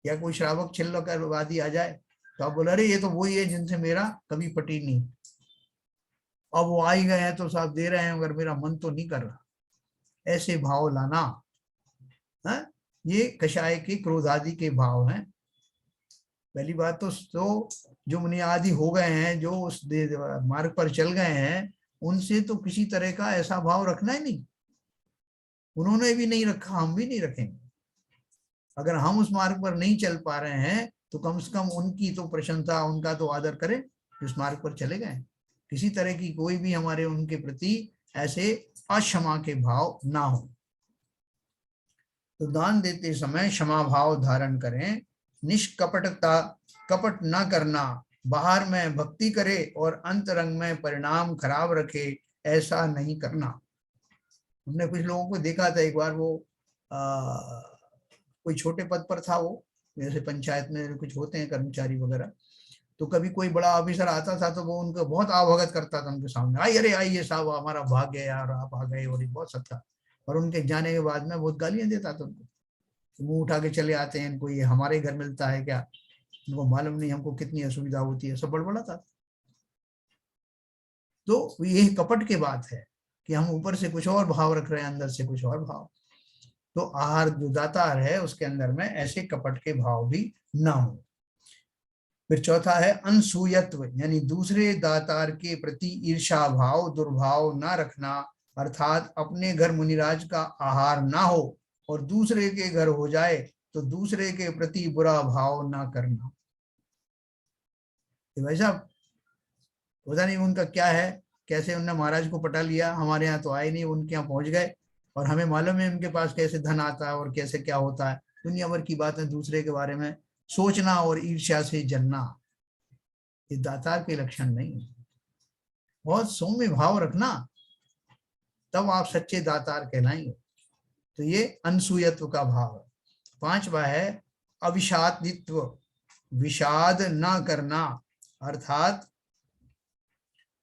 Speaker 1: या कोई श्रावक छिल्लकवादी आ जाए, तो आप बोले अरे ये तो वही है जिनसे मेरा कभी पटी नहीं, अब वो आ ही गए हैं तो साहब दे रहे हैं मगर मेरा मन तो नहीं कर रहा, ऐसे भाव लाना है। ये कषाय के क्रोध आदि के भाव हैं। पहली बात तो जो मुनि आदि हो गए हैं, जो उस मार्ग पर चल गए हैं, उनसे तो किसी तरह का ऐसा भाव रखना ही नहीं। उन्होंने भी नहीं रखा, हम भी नहीं रखेंगे। अगर हम उस मार्ग पर नहीं चल पा रहे हैं तो कम से कम उनकी तो प्रशंसा, उनका तो आदर करें उस मार्ग पर चले गए। किसी तरह की कोई भी हमारे उनके प्रति ऐसे अक्षमा के भाव ना हो। तो दान देते समय क्षमा भाव धारण करें, निष्कपटता, कपट ना करना, बाहर में भक्ति करे और अंतरंग में परिणाम खराब रखे, ऐसा नहीं करना। हमने कुछ लोगों को देखा था, एक बार वो कोई छोटे पद पर था, वो जैसे पंचायत में कुछ होते हैं कर्मचारी वगैरह, तो कभी कोई बड़ा ऑफिसर आता था तो वो उनको बहुत आवभगत करता था उनके सामने, आई अरे आइए साहब हमारा भाग्य है यार आप आ गए, और बहुत सत्ता। और उनके जाने के बाद में बहुत गालियां देता था उनको, मुंह उठा के चले आते हैं, इनको ये हमारे घर मिलता है क्या, इनको मालूम नहीं हमको कितनी असुविधा होती है, सब बड़बड़ाता। तो ये कपट की बात है कि हम ऊपर से कुछ और भाव रख रहे हैं, अंदर से कुछ और भाव। तो आहार जो दातार है उसके अंदर में ऐसे कपट के भाव भी ना हो। फिर चौथा है अनसूयत्व, यानी दूसरे दातार के प्रति ईर्षा भाव दुर्भाव ना रखना, अर्थात अपने घर मुनिराज का आहार ना हो और दूसरे के घर हो जाए तो दूसरे के प्रति बुरा भाव ना करना। तो भाई साहब पता नहीं उनका क्या है, कैसे उनने महाराज को पटा लिया, हमारे यहाँ तो आए नहीं, उनके यहाँ पहुंच गए, और हमें मालूम है उनके पास कैसे धन आता है और कैसे क्या होता है। दुनिया भर की बातें दूसरे के बारे में सोचना और ईर्ष्या से जलना, ये दातार के लक्षण नहीं है। बहुत सौम्य भाव रखना, तब आप सच्चे दातार कहलाएंगे। तो ये अनसूयत्व का भाव है। पांचवा है अविषादित्व, विषाद ना करना, अर्थात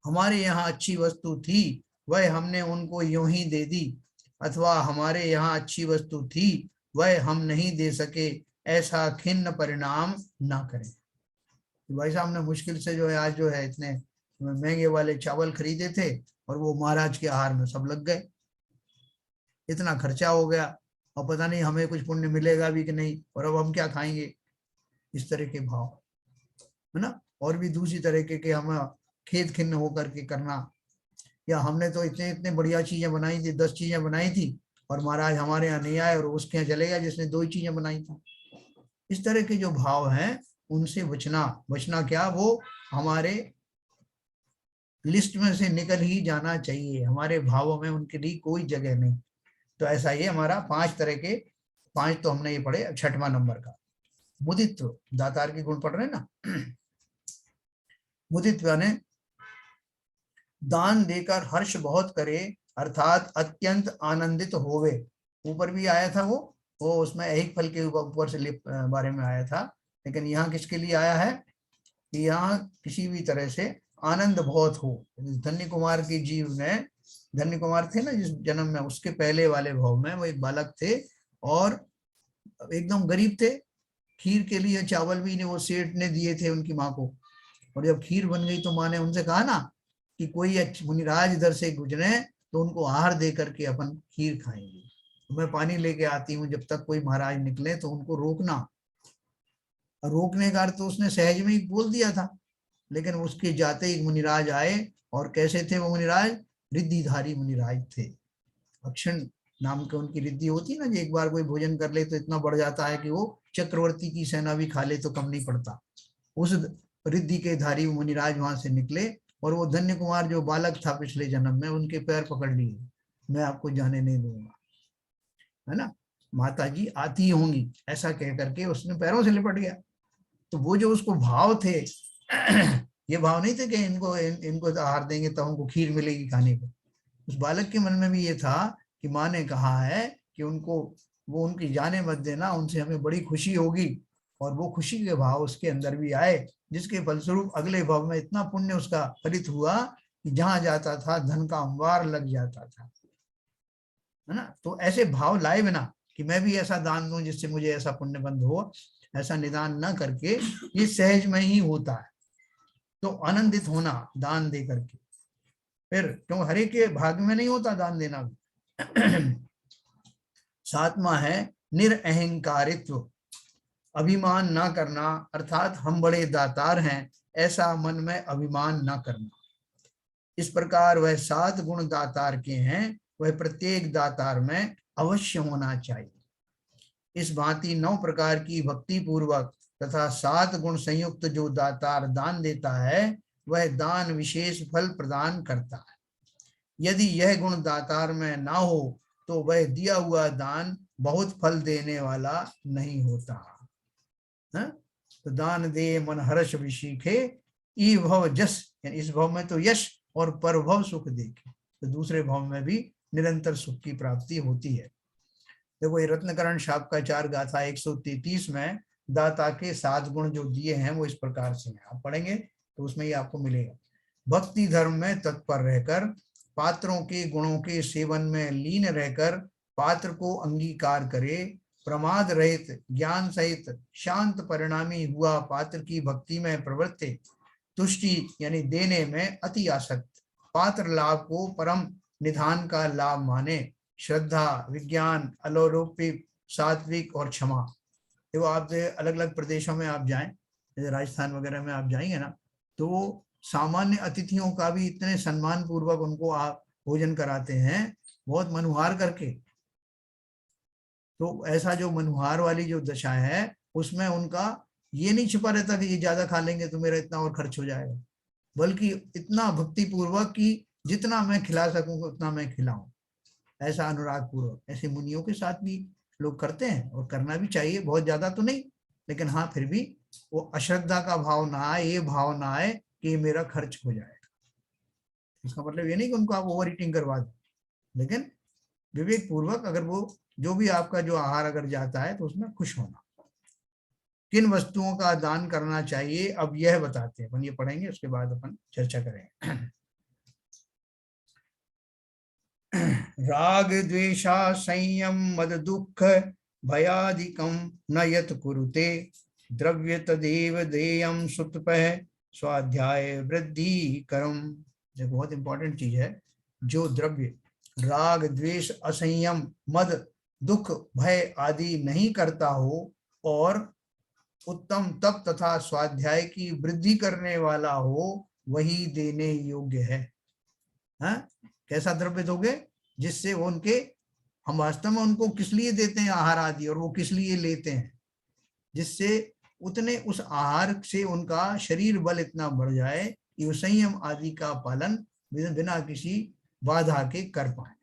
Speaker 1: हमारे यहाँ अच्छी वस्तु थी वह हमने उनको यूं ही दे दी, अथवा हमारे यहाँ अच्छी वस्तु थी वह हम नहीं दे सके, ऐसा खिन्न परिणाम ना करें। तो भाई साहब ने मुश्किल से जो है आज जो है इतने महंगे वाले चावल खरीदे थे और वो महाराज के आहार में सब लग गए, इतना खर्चा हो गया और पता नहीं हमें कुछ पुण्य मिलेगा भी कि नहीं, और अब हम क्या खाएंगे। इस तरह के भाव है ना। और भी दूसरी तरीके के हम खेद खिन्न होकर के करना, या हमने तो इतने इतने बढ़िया चीजें बनाई थी, 10 चीजें बनाई थी और महाराज हमारे यहाँ नहीं आए और उसके यहाँ चले गया जिसने 2 ही चीजें बनाई थी। इस तरह के जो भाव हैं उनसे बचना। बचना क्या, वो हमारे लिस्ट में से निकल ही जाना चाहिए, हमारे भावों में उनके लिए कोई जगह नहीं। तो ऐसा ये हमारा 5 तरह के, 5 तो हमने ये पढ़े, 6वां नंबर का मुदित्व, दातार के गुण पढ़ रहे हैं ना। मुदित्व यानी दान देकर हर्ष बहुत करे, अर्थात अत्यंत आनंदित होवे। ऊपर भी आया था वो उसमें ऐहिक फल के ऊपर से बारे में आया था, लेकिन यहाँ किसके लिए आया है कि यहाँ किसी भी तरह से आनंद बहुत हो। धन्य कुमार के जीव में, धन्य कुमार थे ना जिस जन्म में, उसके पहले वाले भाव में वो एक बालक थे और एकदम गरीब थे, खीर के लिए चावल भी नहीं वो सेठ ने दिए थे उनकी माँ को, और जब खीर बन गई तो माँ ने उनसे कहा ना कि कोई मुनिराज इधर से गुजरे तो उनको आहार दे करके अपन खीर खाएंगे, तो मैं पानी लेके आती हूँ, जब तक कोई महाराज निकले तो उनको रोकना। रोकने का अर्थ तो उसने सहज में ही बोल दिया था, लेकिन उसके जाते ही मुनिराज आए, और कैसे थे वो मुनिराज, रिद्धिधारी मुनिराज थे। अक्षण नाम के उनकी रिद्धि होती ना, जो एक बार कोई भोजन कर ले तो इतना बढ़ जाता है कि वो चक्रवर्ती की सेना भी खा ले तो कम नहीं पड़ता। उस रिद्धि के धारी मुनिराज वहां से निकले, और वो धन्य कुमार जो बालक था पिछले जन्म में, उनके पैर पकड़ लिए, मैं आपको जाने नहीं दूंगा, है ना, माता जी आती होंगी, ऐसा कह करके उसने पैरों से लिपट गया। तो वो जो उसको भाव थे ये भाव नहीं थे कि इनको आहार देंगे तो हमको खीर मिलेगी खाने को। उस बालक के मन में भी ये था कि माँ ने कहा है कि उनको, वो उनकी जाने मत देना, उनसे हमें बड़ी खुशी होगी, और वो खुशी के भाव उसके अंदर भी आए, जिसके फलस्वरूप अगले भाव में इतना पुण्य उसका फलित हुआ कि जहां जाता था धन का अंबार लग जाता था, है ना। तो ऐसे भाव लाए बिना कि मैं भी ऐसा दान दूं जिससे मुझे ऐसा पुण्य बंद हो, ऐसा निदान न करके, ये सहज में ही होता है। तो आनंदित होना दान दे करके, फिर क्यों हरे के भाग्य में नहीं होता दान देना भी। 7वां है निरअहंकारित्व, अभिमान ना करना, अर्थात हम बड़े दातार हैं ऐसा मन में अभिमान ना करना। इस प्रकार वह 7 गुण दातार के हैं, वह प्रत्येक दातार में अवश्य होना चाहिए। इस भांति 9 प्रकार की भक्ति पूर्वक तथा 7 गुण संयुक्त जो दातार दान देता है वह दान विशेष फल प्रदान करता है। यदि यह गुण दातार में ना हो तो वह दिया हुआ दान बहुत फल देने वाला नहीं होता है। तो दान दे मन हर्ष विशीखे, ई भव जस, यानी इस भव में तो यश और परभव सुख देखे, तो दूसरे भव में भी निरंतर सुख की प्राप्ति होती है। देखो ये रत्नकरण शापकाचार गाथा 133 में दाता के 7 गुण जो दिए हैं वो इस प्रकार से हैं, आप पढ़ेंगे तो उसमें ये आपको मिलेगा। भक्ति धर्म में तत्पर रहकर, पात्रों के गुणों के सेवन में लीन रहकर पात्र को अंगीकार करे, प्रमाद रहित ज्ञान सहित शांत परिणामी हुआ पात्र की भक्ति में प्रवृत्ति, तुष्टि यानी देने में अति आसक्त, पात्र लाभ को परम निधान का लाभ माने, श्रद्धा, विज्ञान, अलौकिक, सात्विक और क्षमा। देखो आप अलग अलग प्रदेशों में आप जाएं, जैसे राजस्थान वगैरह में आप जाएंगे ना, तो सामान्य अतिथियों का भी इतने सम्मान पूर्वक उनको आप भोजन कराते हैं, बहुत मनुहार करके। तो ऐसा जो मनुहार वाली जो दशा है उसमें उनका ये नहीं छिपा रहता कि ये ज्यादा खा लेंगे तो मेरा इतना और खर्च हो जाएगा, बल्कि इतना भक्ति पूर्वक कि जितना मैं खिला सकूंगा उतना मैं खिलाऊं, ऐसा अनुराग पूर्वक। ऐसे मुनियों के साथ भी लोग करते हैं और करना भी चाहिए, बहुत ज्यादा तो नहीं, लेकिन हाँ फिर भी वो अश्रद्धा का भाव ना आए, ये भाव ना आए कि मेरा खर्च हो जाएगा। इसका मतलब ये नहीं कि उनको आप ओवर ईटिंग करवा दें, लेकिन विवेक पूर्वक अगर वो जो भी आपका जो आहार अगर जाता है तो उसमें खुश होना। किन वस्तुओं का दान करना चाहिए अब यह बताते हैं, अपन ये पढ़ेंगे उसके बाद अपन चर्चा करेंगे। राग द्वेषा संयम मद दुख भयादिकम न यत कुरुते, द्रव्य तदेव देयम सुतपह स्वाध्याय वृद्धि करम। ये बहुत इंपॉर्टेंट चीज है। जो द्रव्य राग द्वेष असंयम मद दुख भय आदि नहीं करता हो और उत्तम तप तथा स्वाध्याय की वृद्धि करने वाला हो, वही देने योग्य है। हाँ? कैसा द्रव्य दोगे जिससे वो उनके, हम वास्तव में उनको किस लिए देते हैं आहार आदि और वो किस लिए लेते हैं, जिससे उतने उस आहार से उनका शरीर बल इतना बढ़ जाए कि वो संयम आदि का पालन बिना किसी बाधा के कर पाए।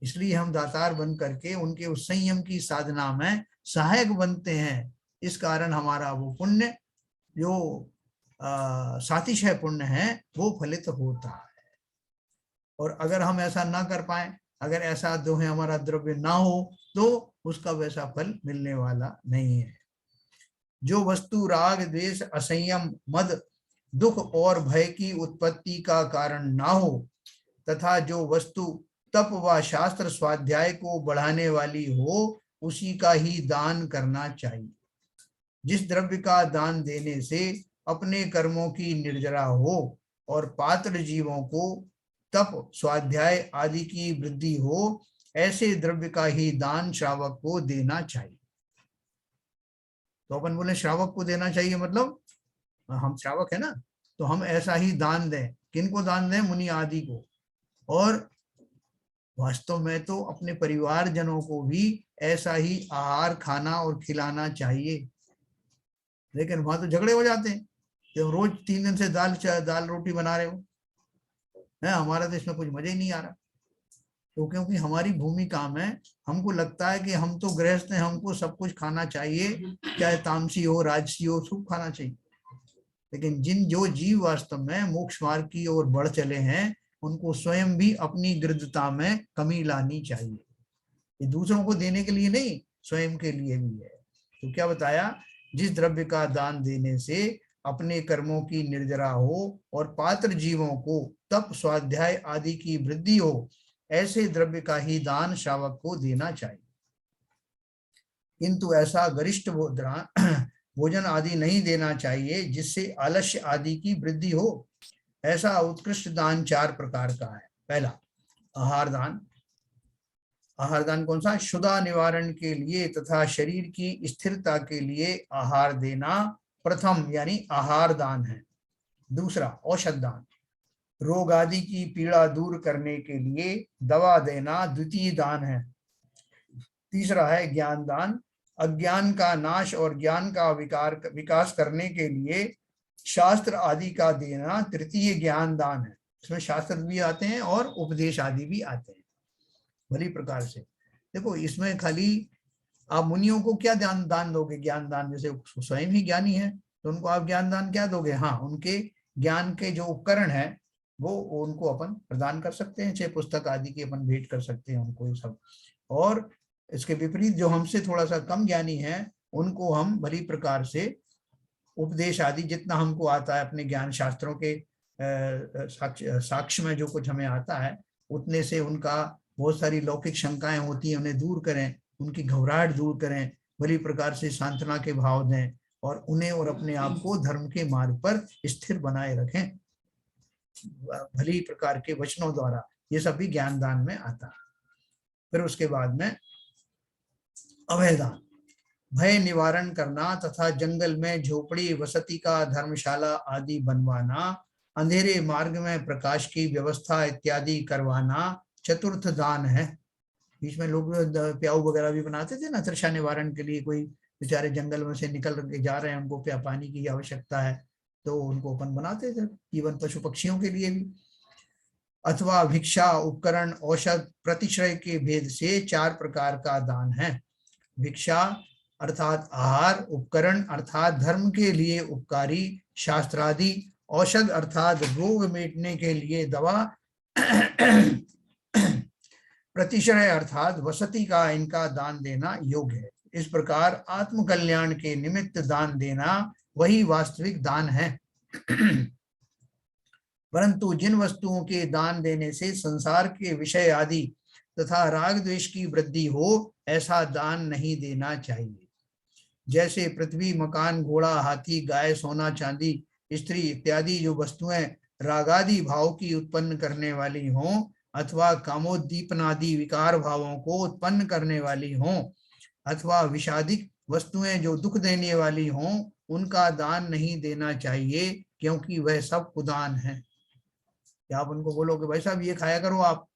Speaker 1: इसलिए हम दातार बन करके उनके उस संयम की साधना में सहायक बनते हैं। इस कारण हमारा वो पुण्य जो सातिशय पुण्य है वो फलित होता है। और अगर हम ऐसा ना कर पाए, अगर ऐसा जो है हमारा द्रव्य ना हो, तो उसका वैसा फल मिलने वाला नहीं है। जो वस्तु राग द्वेष असंयम मद दुख और भय की उत्पत्ति का कारण ना हो, तथा जो वस्तु तप व शास्त्र स्वाध्याय को बढ़ाने वाली हो, उसी का ही दान करना चाहिए। जिस द्रव्य का दान देने से अपने कर्मों की निर्जरा हो और पात्र जीवों को तप स्वाध्याय आदि की वृद्धि हो, ऐसे द्रव्य का ही दान श्रावक को देना चाहिए। तो अपन बोले श्रावक को देना चाहिए, मतलब हम श्रावक है ना, तो हम ऐसा ही दान दें। किनको दान दें? मुनि आदि को। और वास्तव में तो अपने परिवार जनों को भी ऐसा ही आहार खाना और खिलाना चाहिए। लेकिन वहां तो झगड़े हो जाते हैं, जब रोज 3 दिन से दाल रोटी बना रहे हो है, हमारा तो इसमें कुछ मजा ही नहीं आ रहा। तो क्योंकि हमारी भूमिका में हमको लगता है कि हम तो गृहस्थ हैं, हमको सब कुछ खाना चाहिए, चाहे तामसी हो राजसी हो, सब खाना चाहिए। लेकिन जो जीव वास्तव में मोक्ष मार्ग की ओर बढ़ चले हैं, उनको स्वयं भी अपनी गृद्धता में कमी लानी चाहिए। ये दूसरों को देने के लिए नहीं, स्वयं के लिए भी है। तो क्या बताया? जिस द्रव्य का दान देने से अपने कर्मों की निर्जरा हो और पात्र जीवों को तप स्वाध्याय आदि की वृद्धि हो, ऐसे द्रव्य का ही दान श्रावक को देना चाहिए। किंतु ऐसा गरिष्ठ भोजन आदि नहीं देना चाहिए जिससे आलस्य आदि की वृद्धि हो। ऐसा उत्कृष्ट दान 4 प्रकार का है। पहला, आहार दान। आहार दान कौन सा? क्षुधा निवारण के लिए तथा शरीर की स्थिरता के लिए आहार देना प्रथम यानी आहार दान है। दूसरा, औषध दान। रोग आदि की पीड़ा दूर करने के लिए दवा देना द्वितीय दान है। तीसरा है ज्ञान दान। अज्ञान का नाश और ज्ञान का विकास करने के लिए शास्त्र आदि का देना तृतीय ज्ञान दान है। इसमें शास्त्र भी आते हैं और उपदेश आदि भी आते हैं भली प्रकार से। देखो इसमें खाली आप मुनियों को क्या दान दोगे? ज्ञान दान। जैसे स्वयं ही ज्ञानी है तो उनको आप ज्ञान दान क्या दोगे? हाँ, उनके ज्ञान के जो उपकरण है वो उनको अपन प्रदान कर सकते हैं, चाहे पुस्तक आदि की अपन भेंट कर सकते हैं उनको, ये सब। और इसके विपरीत जो हमसे थोड़ा सा कम ज्ञानी है उनको हम भली प्रकार से उपदेश आदि जितना हमको आता है अपने ज्ञान शास्त्रों के साक्ष्य में जो कुछ हमें आता है उतने से उनका बहुत सारी लौकिक शंकाएं होती हैं उन्हें दूर करें, उनकी घबराहट दूर करें, भली प्रकार से सांत्वना के भाव दें और उन्हें और अपने आप को धर्म के मार्ग पर स्थिर बनाए रखें भली प्रकार के वचनों द्वारा। ये सब भी ज्ञान दान में आता है। फिर उसके बाद में अभयदान, भय निवारण करना तथा जंगल में झोपड़ी वसति का धर्मशाला आदि बनवाना, अंधेरे मार्ग में प्रकाश की व्यवस्था इत्यादि करवाना चतुर्थ दान है। बीच में लोग प्याऊ वगैरह भी बनाते थे ना तृषा निवारण के लिए, कोई बेचारे जंगल में से निकल के जा रहे हैं, उनको प्या पानी की आवश्यकता है तो उनको अपन बनाते थे, इवन पशु पक्षियों के लिए भी। अथवा भिक्षा उपकरण औषध प्रतिश्रय के भेद से 4 प्रकार का दान है। भिक्षा अर्थात आहार, उपकरण अर्थात धर्म के लिए उपकारी शास्त्रादि, औषध अर्थात रोग मिटने के लिए दवा, प्रतिश्रय अर्थात वसति का इनका दान देना योग्य है। इस प्रकार आत्म कल्याण के निमित्त दान देना वही वास्तविक दान है। परंतु जिन वस्तुओं के दान देने से संसार के विषय आदि तथा राग द्वेष की वृद्धि हो, ऐसा दान नहीं देना चाहिए। जैसे पृथ्वी, मकान, घोड़ा, हाथी, गाय, सोना, चांदी, स्त्री इत्यादि जो वस्तुएं रागादि भाव की उत्पन्न करने वाली हों अथवा कामोद्दीपनादि विकार भावों को उत्पन्न करने वाली हों अथवा विषादिक वस्तुएं जो दुख देने वाली हों, उनका दान नहीं देना चाहिए, क्योंकि वह सब कुदान है। क्या आप उनको बोलोगे भाई साहब ये खाया करो आप,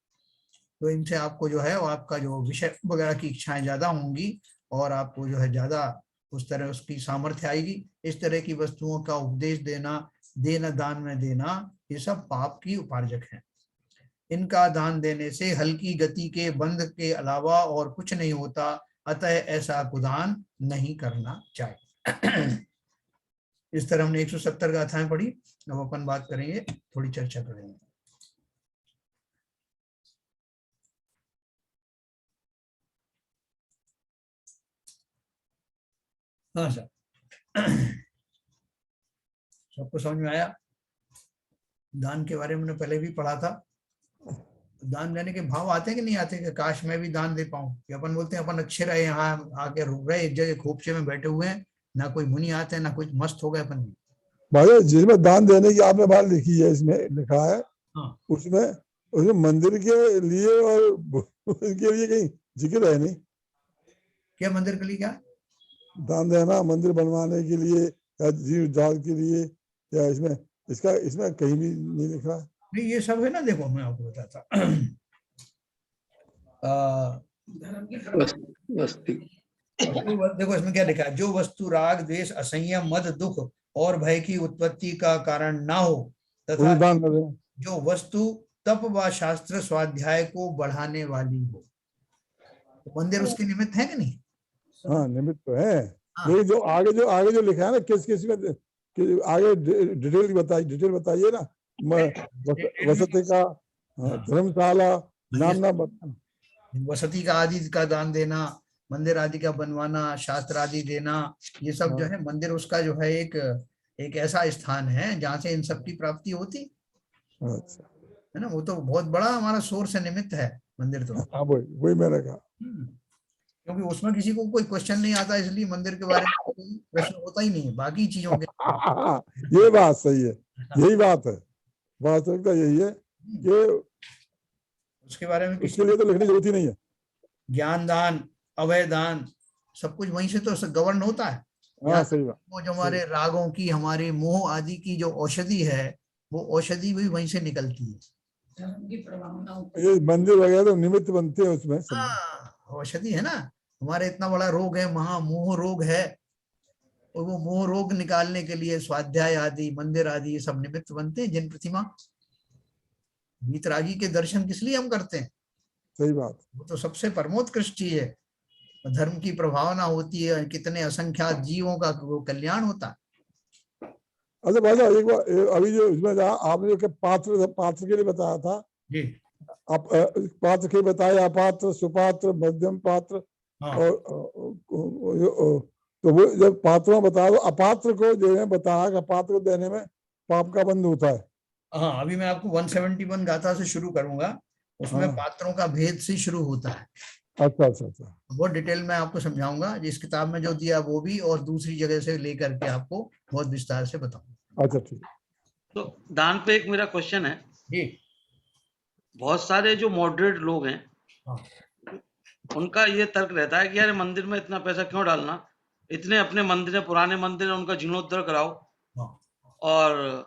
Speaker 1: तो इनसे आपको जो है वो आपका जो विषय वगैरह की इच्छाएं ज्यादा होंगी और आपको जो है ज्यादा उस तरह उसकी सामर्थ्य आएगी। इस तरह की वस्तुओं का उपदेश देना दान में देना, ये सब पाप की उपार्जक है। इनका दान देने से हल्की गति के बंध के अलावा और कुछ नहीं होता, अतः ऐसा कुदान नहीं करना चाहिए। इस तरह हमने 170 गाथाएं पढ़ी। अब अपन बात करेंगे, थोड़ी चर्चा करेंगे। हाँ सर, सबको समझ में आया? दान के बारे में हमने पहले भी पढ़ा था। दान देने के भाव आते हैं कि नहीं आते, कि काश मैं भी दान दे पाऊं। कि अपन बोलते हैं अपन अच्छे रहे, यहाँ आके रुक गए एक जगह खोपचे में बैठे हुए हैं, ना कोई मुनि आते हैं ना कुछ, मस्त हो गए अपन।
Speaker 2: भाई जिसमें दान देने की आपने बात लिखी है, इसमें लिखा है
Speaker 1: हाँ।
Speaker 2: उसमें मंदिर के लिए और उसके लिए कहीं जिक्र है नहीं।
Speaker 1: क्या मंदिर के लिए? क्या
Speaker 2: दान देना मंदिर बनवाने के लिए या जीव जाल के लिए, या इसमें कहीं भी नहीं लिखा है।
Speaker 1: नहीं, ये सब है ना, देखो मैं आपको बताता। देखो इसमें क्या लिखा है, जो वस्तु राग द्वेष असंयम मद दुख और भय की उत्पत्ति का कारण ना हो तथा जो वस्तु तप व शास्त्र स्वाध्याय को बढ़ाने वाली हो, तो मंदिर उसके निमित्त है कि नहीं?
Speaker 2: हाँ निमित्त तो है। लेकिन जो आगे जो लिखा है ना, किस में आगे डिटेल बताइए ना। वसति का धर्मशाला नाम
Speaker 1: वसति का आदि का दान देना, मंदिर आदि का बनवाना, शास्त्र आदि देना, ये सब जो है मंदिर उसका जो है एक ऐसा स्थान है जहाँ से इन सब की प्राप्ति होती है ना। वो तो बहुत बड़ा हमारा सोर्स है, निमित्त है मंदिर तो।
Speaker 2: हाँ वही मैंने कहा,
Speaker 1: क्योंकि उसमें किसी को कोई क्वेश्चन नहीं आता, इसलिए मंदिर के बारे में कोई प्रश्न होता ही नहीं है, बाकी चीजों के।
Speaker 2: ये बात सही है, यही बात है, वास्तविकता यही है कि
Speaker 1: उसके बारे में
Speaker 2: उसके लिए तो लिखने की जरूरत ही नहीं है।
Speaker 1: ज्ञान दान, अभय दान, सब कुछ वहीं से तो गवर्न होता है।
Speaker 2: सही बात।
Speaker 1: वो जो हमारे रागों की, हमारे मोह आदि की जो औषधि है, वो औषधि भी वहीं से निकलती है।
Speaker 2: ये मंदिर वगैरह तो निमित्त बनते हैं उसमें।
Speaker 1: औषधि है ना। हमारे इतना बड़ा रोग है, महामोह रोग है, और वो मोह रोग निकालने के लिए स्वाध्याय आदि, मंदिर आदि, ये सब निमित्त बनते हैं। जिन प्रतिमा वीतरागी के दर्शन किस लिए हम करते हैं?
Speaker 2: सही बात।
Speaker 1: वो तो सबसे परमोत्कृष्ट चीज है। धर्म की प्रभावना होती है, कितने असंख्यात जीवों का वो कल्याण होता है।
Speaker 2: अच्छा भाई साहब, एक बार अभी जो इसमें आपने जो पात्र के लिए बताया था
Speaker 1: जी,
Speaker 2: आप पात्र के बताए, अपात्र, सुपात्र, मध्यम पात्र और तो वो जब पात्रों बता दो, अपात्र को जो है बताया कि अपात्र को देने में पाप का बंध होता है।
Speaker 1: हाँ, अभी मैं आपको 171 गाथा से शुरू करूंगा, उसमें
Speaker 2: हाँ।
Speaker 1: पात्रों का भेद से शुरू होता है।
Speaker 2: अच्छा अच्छा अच्छा।
Speaker 1: बहुत डिटेल में आपको समझाऊंगा, जिस किताब में जो दिया वो भी, और दूसरी जगह से लेकर के आपको बहुत विस्तार से बताऊंगा।
Speaker 2: अच्छा ठीक।
Speaker 3: तो दान पे एक मेरा क्वेश्चन है,
Speaker 1: जी।
Speaker 3: बहुत सारे जो मॉडरेट लोग हैं
Speaker 1: हाँ।
Speaker 3: उनका ये तर्क रहता है कि यार मंदिर में इतना पैसा क्यों डालना, इतने अपने मंदिर है, पुराने मंदिर है, उनका जीर्णोद्धार कराओ।
Speaker 1: हाँ।
Speaker 3: और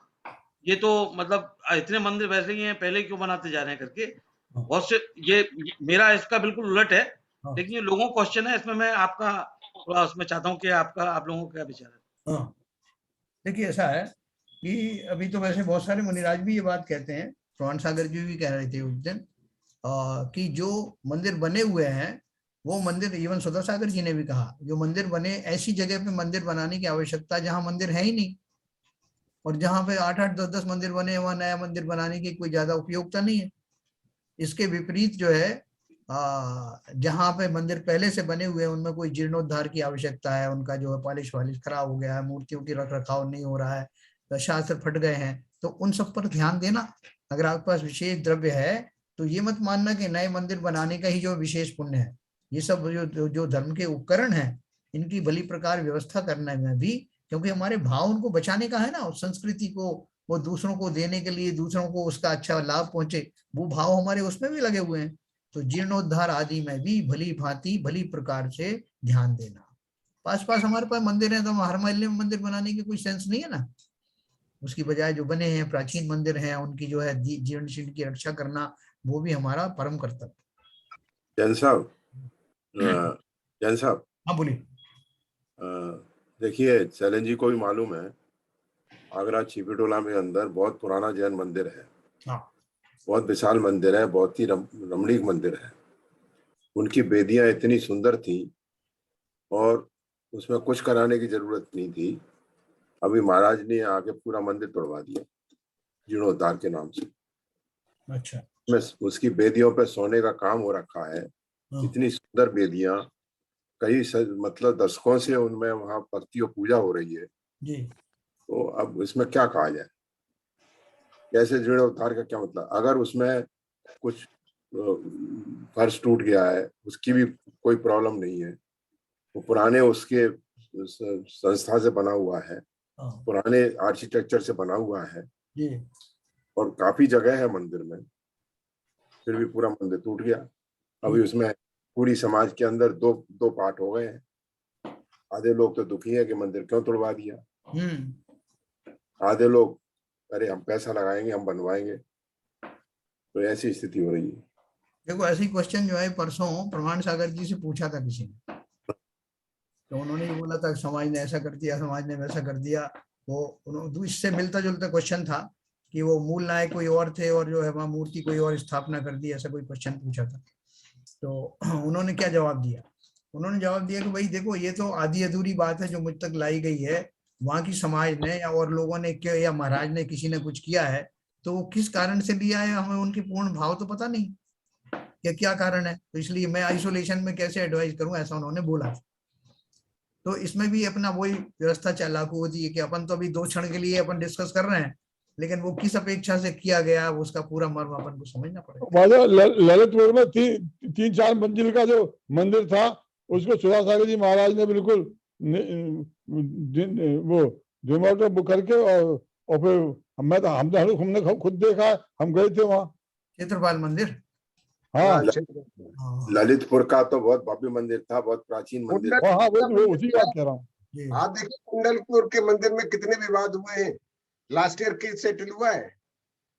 Speaker 3: ये तो मतलब इतने मंदिर वैसे ही हैं, पहले क्यों बनाते जा रहे हैं करके बहुत से, ये मेरा इसका बिल्कुल उलट है, लेकिन ये लोगों का क्वेश्चन है, इसमें मैं आपका थोड़ा उसमें चाहता हूँ कि आपका, आप लोगों का क्या विचार है।
Speaker 1: हाँ, देखिए ऐसा है कि अभी तो वैसे बहुत सारे मुनिराज भी ये बात कहते हैं, प्रवान सागर जी भी कह रहे थे उस दिन, कि जो मंदिर बने हुए हैं वो मंदिर, इवन सुधा सागर जी ने भी कहा, जो मंदिर बने ऐसी जगह पे मंदिर बनाने की आवश्यकता जहां मंदिर है ही नहीं, और जहां पे 8-8 10-10 मंदिर बने वहां नया मंदिर बनाने की कोई ज्यादा उपयोगिता नहीं है। इसके विपरीत जो है, जहां पे मंदिर पहले से बने हुए हैं उनमें कोई जीर्णोद्धार की आवश्यकता है, उनका जो है पॉलिश वालिश खराब हो गया है, मूर्तियों की रख रखाव नहीं हो रहा है, तो शास्त्र फट गए हैं, तो उन सब पर ध्यान देना। अगर आपके पास विशेष द्रव्य है तो ये मत मानना कि नए मंदिर बनाने का ही जो विशेष पुण्य है। ये सब जो धर्म के उपकरण है, इनकी भली प्रकार व्यवस्था करने में भी, क्योंकि हमारे भाव उनको बचाने का है ना, उस संस्कृति को वो दूसरों को देने के लिए, दूसरों को उसका अच्छा लाभ पहुंचे, वो भाव हमारे उसमें भी लगे हुए हैं। तो जीर्णोद्धार आदि में भी भली भांति भली प्रकार से ध्यान देना। पास पास हमारे पास मंदिर है तो हम हर मोहल्ले में मंदिर बनाने की कोई सेंस नहीं है ना। उसकी बजाय जो बने हैं प्राचीन मंदिर हैं उनकी जो है जीर्णशील की रक्षा करना, वो भी हमारा परम कर्तव्य।
Speaker 4: जैन साहब, जैन साहब,
Speaker 1: हाँ बोलिए।
Speaker 4: देखिए चैलेंज जी को भी मालूम है, आगरा छिपीटोला में अंदर बहुत पुराना जैन मंदिर है।
Speaker 1: हाँ।
Speaker 4: बहुत विशाल मंदिर है, बहुत ही रमणीक मंदिर है। उनकी वेदियां इतनी सुंदर थी और उसमें कुछ कराने की जरूरत नहीं थी। अभी महाराज ने आके पूरा मंदिर तोड़वा दिया जीर्णोद्धार के नाम से।
Speaker 1: अच्छा।
Speaker 4: में उसकी वेदियों पे सोने का काम हो रखा है।
Speaker 1: हाँ।
Speaker 4: इतनी सुंदर वेदियां, कई मतलब दशकों से उनमें वहां भक्ति और पूजा हो रही है।
Speaker 1: जी।
Speaker 4: तो अब इसमें क्या कहा जाए, कैसे जीर्णोद्धार का क्या मतलब? अगर उसमें कुछ फर्श टूट गया है, उसकी भी कोई प्रॉब्लम नहीं है। वो पुराने उसके संस्था से बना हुआ है,
Speaker 1: हाँ।
Speaker 4: पुराने आर्किटेक्चर से बना हुआ है,
Speaker 1: जी।
Speaker 4: और काफी जगह है मंदिर में, फिर भी पूरा मंदिर टूट गया। अभी उसमें पूरी समाज के अंदर दो पार्ट हो गए हैं। आधे लोग तो दुखी है कि मंदिर क्यों तोड़वा दिया, आधे लोग अरे हम पैसा लगाएंगे, हम बनवाएंगे। तो ऐसी स्थिति हो रही है।
Speaker 1: देखो ऐसे ही क्वेश्चन जो है परसों प्रमाण सागर जी से पूछा था किसी ने, तो उन्होंने ये बोला था समाज ने ऐसा कर दिया, समाज ने वैसा कर दिया। वो इससे मिलता जुलता क्वेश्चन था कि वो मूल नायक कोई और थे और जो है वहां मूर्ति कोई और स्थापना कर दी, ऐसा कोई क्वेश्चन पूछा था। तो उन्होंने क्या जवाब दिया? उन्होंने जवाब दिया कि भाई देखो ये तो आधी अधूरी बात है जो मुझ तक लाई गई है, वहां की समाज ने या और लोगों ने क्या, या महाराज ने किसी ने कुछ किया है, तो वो किस कारण से लिया है हमें उनके पूर्ण भाव तो पता नहीं कि क्या कारण है, तो इसलिए मैं आइसोलेशन में कैसे एडवाइस करूं, ऐसा उन्होंने बोला। तो इसमें भी अपना वही व्यवस्था लागू होती है कि अपन तो अभी 2 क्षण के लिए अपन डिस्कस कर रहे हैं, लेकिन वो किस अपेक्षा से किया गया उसका पूरा मर्म अपन को समझना पड़ेगा।
Speaker 2: ललितपुर में 3-4 मंजिल का जो मंदिर था उसको सुधा सागर जी महाराज ने बिल्कुल वो जोमेटो बुक करके और फिर हमने खुद देखा, हम गए थे वहाँ
Speaker 1: क्षेत्रपाल मंदिर।
Speaker 2: हाँ।
Speaker 4: ललितपुर का तो बहुत भव्य मंदिर था, बहुत प्राचीन मंदिर।
Speaker 2: हाँ वो उसी बात कह रहा हूँ।
Speaker 5: हाँ देखिए कुंडलपुर के मंदिर में कितने विवाद हुए हैं। लास्ट ईयर केस सेटल हुआ है,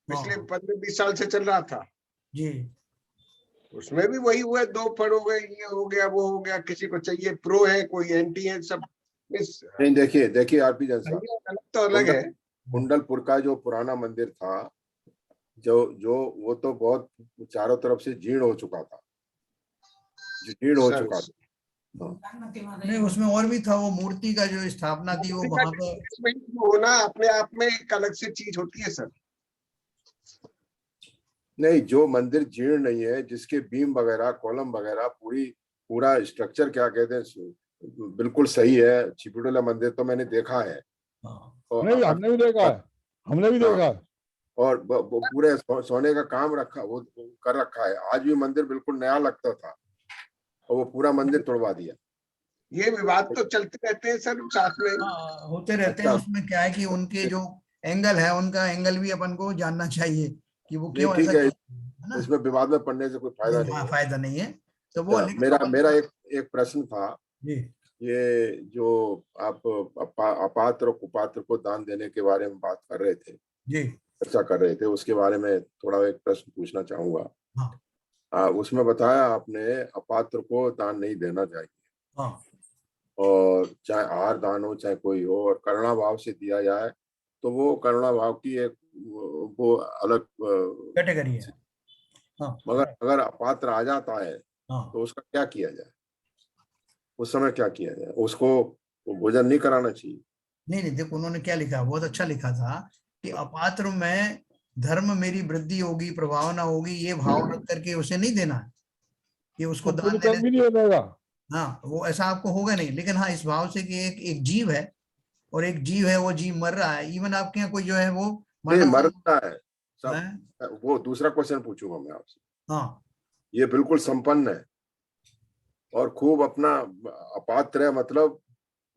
Speaker 5: पिछले 15-20 साल से चल रहा था
Speaker 1: जी।
Speaker 5: उसमें भी वही हुआ है, 2 फड़ हो गए, ये हो गया वो हो गया, किसी को चाहिए प्रो है कोई एंटी है, सब
Speaker 4: नहीं। देखिए आरपी जैन साहब,
Speaker 5: तो अलग है।
Speaker 4: कुंडलपुर का जो पुराना मंदिर था, जो वो तो बहुत चारों तरफ से जीर्ण हो चुका था,
Speaker 1: नहीं उसमें और भी था, वो मूर्ति का जो स्थापना थी वो वहां पे
Speaker 5: होना अपने आप में एक अलग से चीज होती है सर।
Speaker 4: नहीं, जो मंदिर जीर्ण नहीं है, जिसके बीम वगैरह कॉलम वगैरह पूरा स्ट्रक्चर क्या कहते हैं बिल्कुल सही है। चिपड़ूला मंदिर तो मैंने देखा है, और
Speaker 2: हमने भी देखा है, हमने भी देखा है।
Speaker 4: और पूरे सोने का काम रखा, वो कर रखा है। आज भी मंदिर बिल्कुल नया लगता था, और वो पूरा मंदिर तोड़वा दिया।
Speaker 5: ये विवाद तो चलते रहते हैं सर साथ में।
Speaker 1: होते रहते हैं।
Speaker 4: अच्छा।
Speaker 1: उसमें क्या है कि उनके जो एंगल है, उनका एंगल भी अपन को जानना चाहिए कि वो
Speaker 4: नहीं
Speaker 1: क्यों
Speaker 4: ठीक
Speaker 1: ऐसा
Speaker 4: है,
Speaker 1: है ना।
Speaker 4: इसमें विवाद में पड़ने से कोई फायदा नहीं है।
Speaker 1: फायदा नहीं है तो वो,
Speaker 4: अच्छा,
Speaker 1: लेकिन
Speaker 4: मेरा
Speaker 1: अपन
Speaker 4: मेरा एक प्रश्न था।
Speaker 1: जी
Speaker 4: ये जो आप अपात्र और कुपात्र को दान देने के बारे में बात कर रहे थे,
Speaker 1: जी
Speaker 4: चर्चा कर रहे थे, उसके बारे में थोड़ा एक प्रश्न पूछना चाहूंगा।
Speaker 1: हाँ
Speaker 4: उसमें बताया आपने अपात्र को दान नहीं देना चाहिए,
Speaker 1: हाँ
Speaker 4: और चाहे आहार दान हो चाहे कोई हो, और करुणा भाव से दिया जाए तो वो करुणा भाव की एक वो अलग
Speaker 1: कैटेगरी है। हाँ
Speaker 4: मगर अगर अपात्र आ जाता है
Speaker 1: हाँ
Speaker 4: तो उसका क्या किया जाए? उस समय क्या किया जाए? उसको भोजन नहीं कराना चाहिए?
Speaker 1: नहीं नहीं, देखो उन्होंने क्या लिखा, बहुत अच्छा लिखा था कि अपात्र में धर्म मेरी वृद्धि होगी, प्रभावना होगी, ये भाव रख करके उसे नहीं देना है कि उसको
Speaker 2: तो
Speaker 1: दान
Speaker 2: पुण्य
Speaker 1: देने।
Speaker 2: कर्म भी नहीं हो जाएगा।
Speaker 1: हाँ, वो ऐसा आपको होगा नहीं, लेकिन हाँ इस भाव से कि एक एक जीव है, और एक जीव है, वो जीव मर रहा है। इवन आपके यहाँ कोई जो है वो
Speaker 4: नहीं,
Speaker 1: मरना
Speaker 4: मरता है सब।
Speaker 1: है।
Speaker 4: वो दूसरा क्वेश्चन पूछूंगा मैं आपसे।
Speaker 1: हाँ
Speaker 4: ये बिल्कुल संपन्न है और खूब अपना अपात्र है, मतलब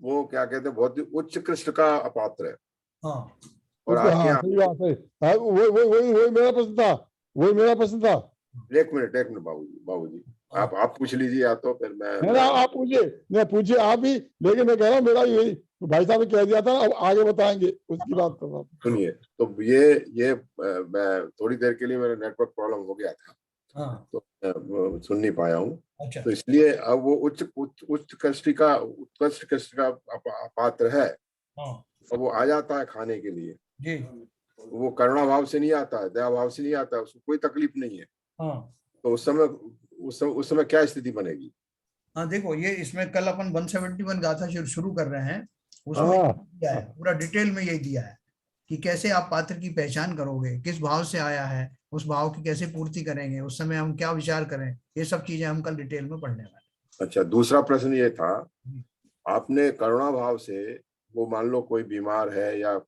Speaker 4: वो क्या कहते हैं, बहुत ही उच्च कृष्ट का अपात्र है,
Speaker 1: हाँ
Speaker 4: और
Speaker 2: तो
Speaker 4: आपके
Speaker 2: हाँ,
Speaker 4: यहाँ।
Speaker 2: सही बात है। हाँ, वही मेरा प्रश्न था, वही मेरा प्रश्न था।
Speaker 4: एक मिनट बाबूजी, आप पूछ लीजिए, या तो फिर
Speaker 2: है ना, आप पूछिए, नहीं पूछिए आप भी, लेकिन मैं कह रहा हूँ मेरा यही, भाई साहब ने कह दिया था, अब आगे बताएंगे उसकी बात कर रहा हूँ।
Speaker 4: सुनिए। तो ये मैं थोड़ी देर के लिए, मेरा नेटवर्क प्रॉब्लम हो गया था,
Speaker 1: हाँ
Speaker 4: तो सुन नहीं पाया हूँ।
Speaker 1: अच्छा
Speaker 4: तो इसलिए अब वो उच्च कृष्टि का, उत्कृष्ट कृष्ट का पात्र है,
Speaker 1: हाँ
Speaker 4: और वो आ जाता है खाने के लिए।
Speaker 1: जी
Speaker 4: वो करुणा भाव से नहीं आता है, दया भाव से नहीं आता है, उसको कोई तकलीफ नहीं है।
Speaker 1: हाँ
Speaker 4: तो उस समय क्या स्थिति बनेगी?
Speaker 1: हाँ, देखो ये इसमें कल अपन 171 गाथा शुरू कर रहे हैं, उसमें
Speaker 2: हाँ
Speaker 1: दिया है पूरा डिटेल में, यही दिया है कि कैसे आप पात्र की पहचान करोगे, किस भाव से आया है, उस भाव की कैसे पूर्ति करेंगे, उस समय हम क्या विचार करें, ये सब चीजें हम कल डिटेल में पढ़ने वाले
Speaker 4: अच्छा, दूसरा प्रश्न ये था,
Speaker 1: हैं।
Speaker 4: आपने करुणा भाव से, वो मान लो कोई बीमार है या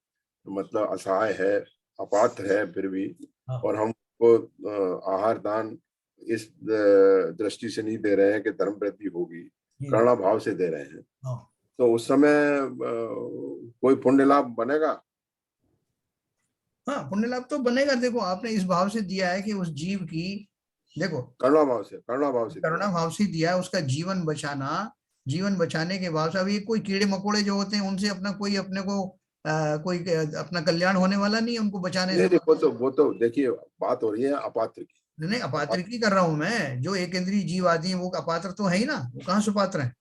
Speaker 4: मतलब असहाय है, अपात्र है फिर भी,
Speaker 1: हाँ
Speaker 4: और हम को आहार दान इस दृष्टि से नहीं दे रहे हैं कि धर्म वृद्धि होगी,
Speaker 1: जी
Speaker 4: करुणा भाव से दे रहे हैं,
Speaker 1: हाँ
Speaker 4: तो उस समय कोई पुण्य लाभ बनेगा?
Speaker 1: हाँ, पुण्य लाभ तो बनेगा। देखो आपने इस भाव से दिया है कि उस जीव की, देखो
Speaker 4: करुणा भाव से दिया
Speaker 1: करुणा
Speaker 4: है।
Speaker 1: भाव से दिया है, उसका जीवन बचाना, जीवन बचाने के भाव से। अभी कोई कीड़े मकोड़े जो होते हैं उनसे अपना कोई अपने को कोई अपना कल्याण होने वाला नहीं है उनको बचाने
Speaker 4: नहीं
Speaker 1: से।
Speaker 4: नहीं, वो तो देखिए, बात हो रही है अपात्र की।
Speaker 1: नहीं, अपात्र
Speaker 4: अपात्र
Speaker 1: की कर रहा हूं मैं। जो एक इंद्रिय जीव आदि है वो अपात्र तो है ही ना, वो कहाँ सुपात्र है।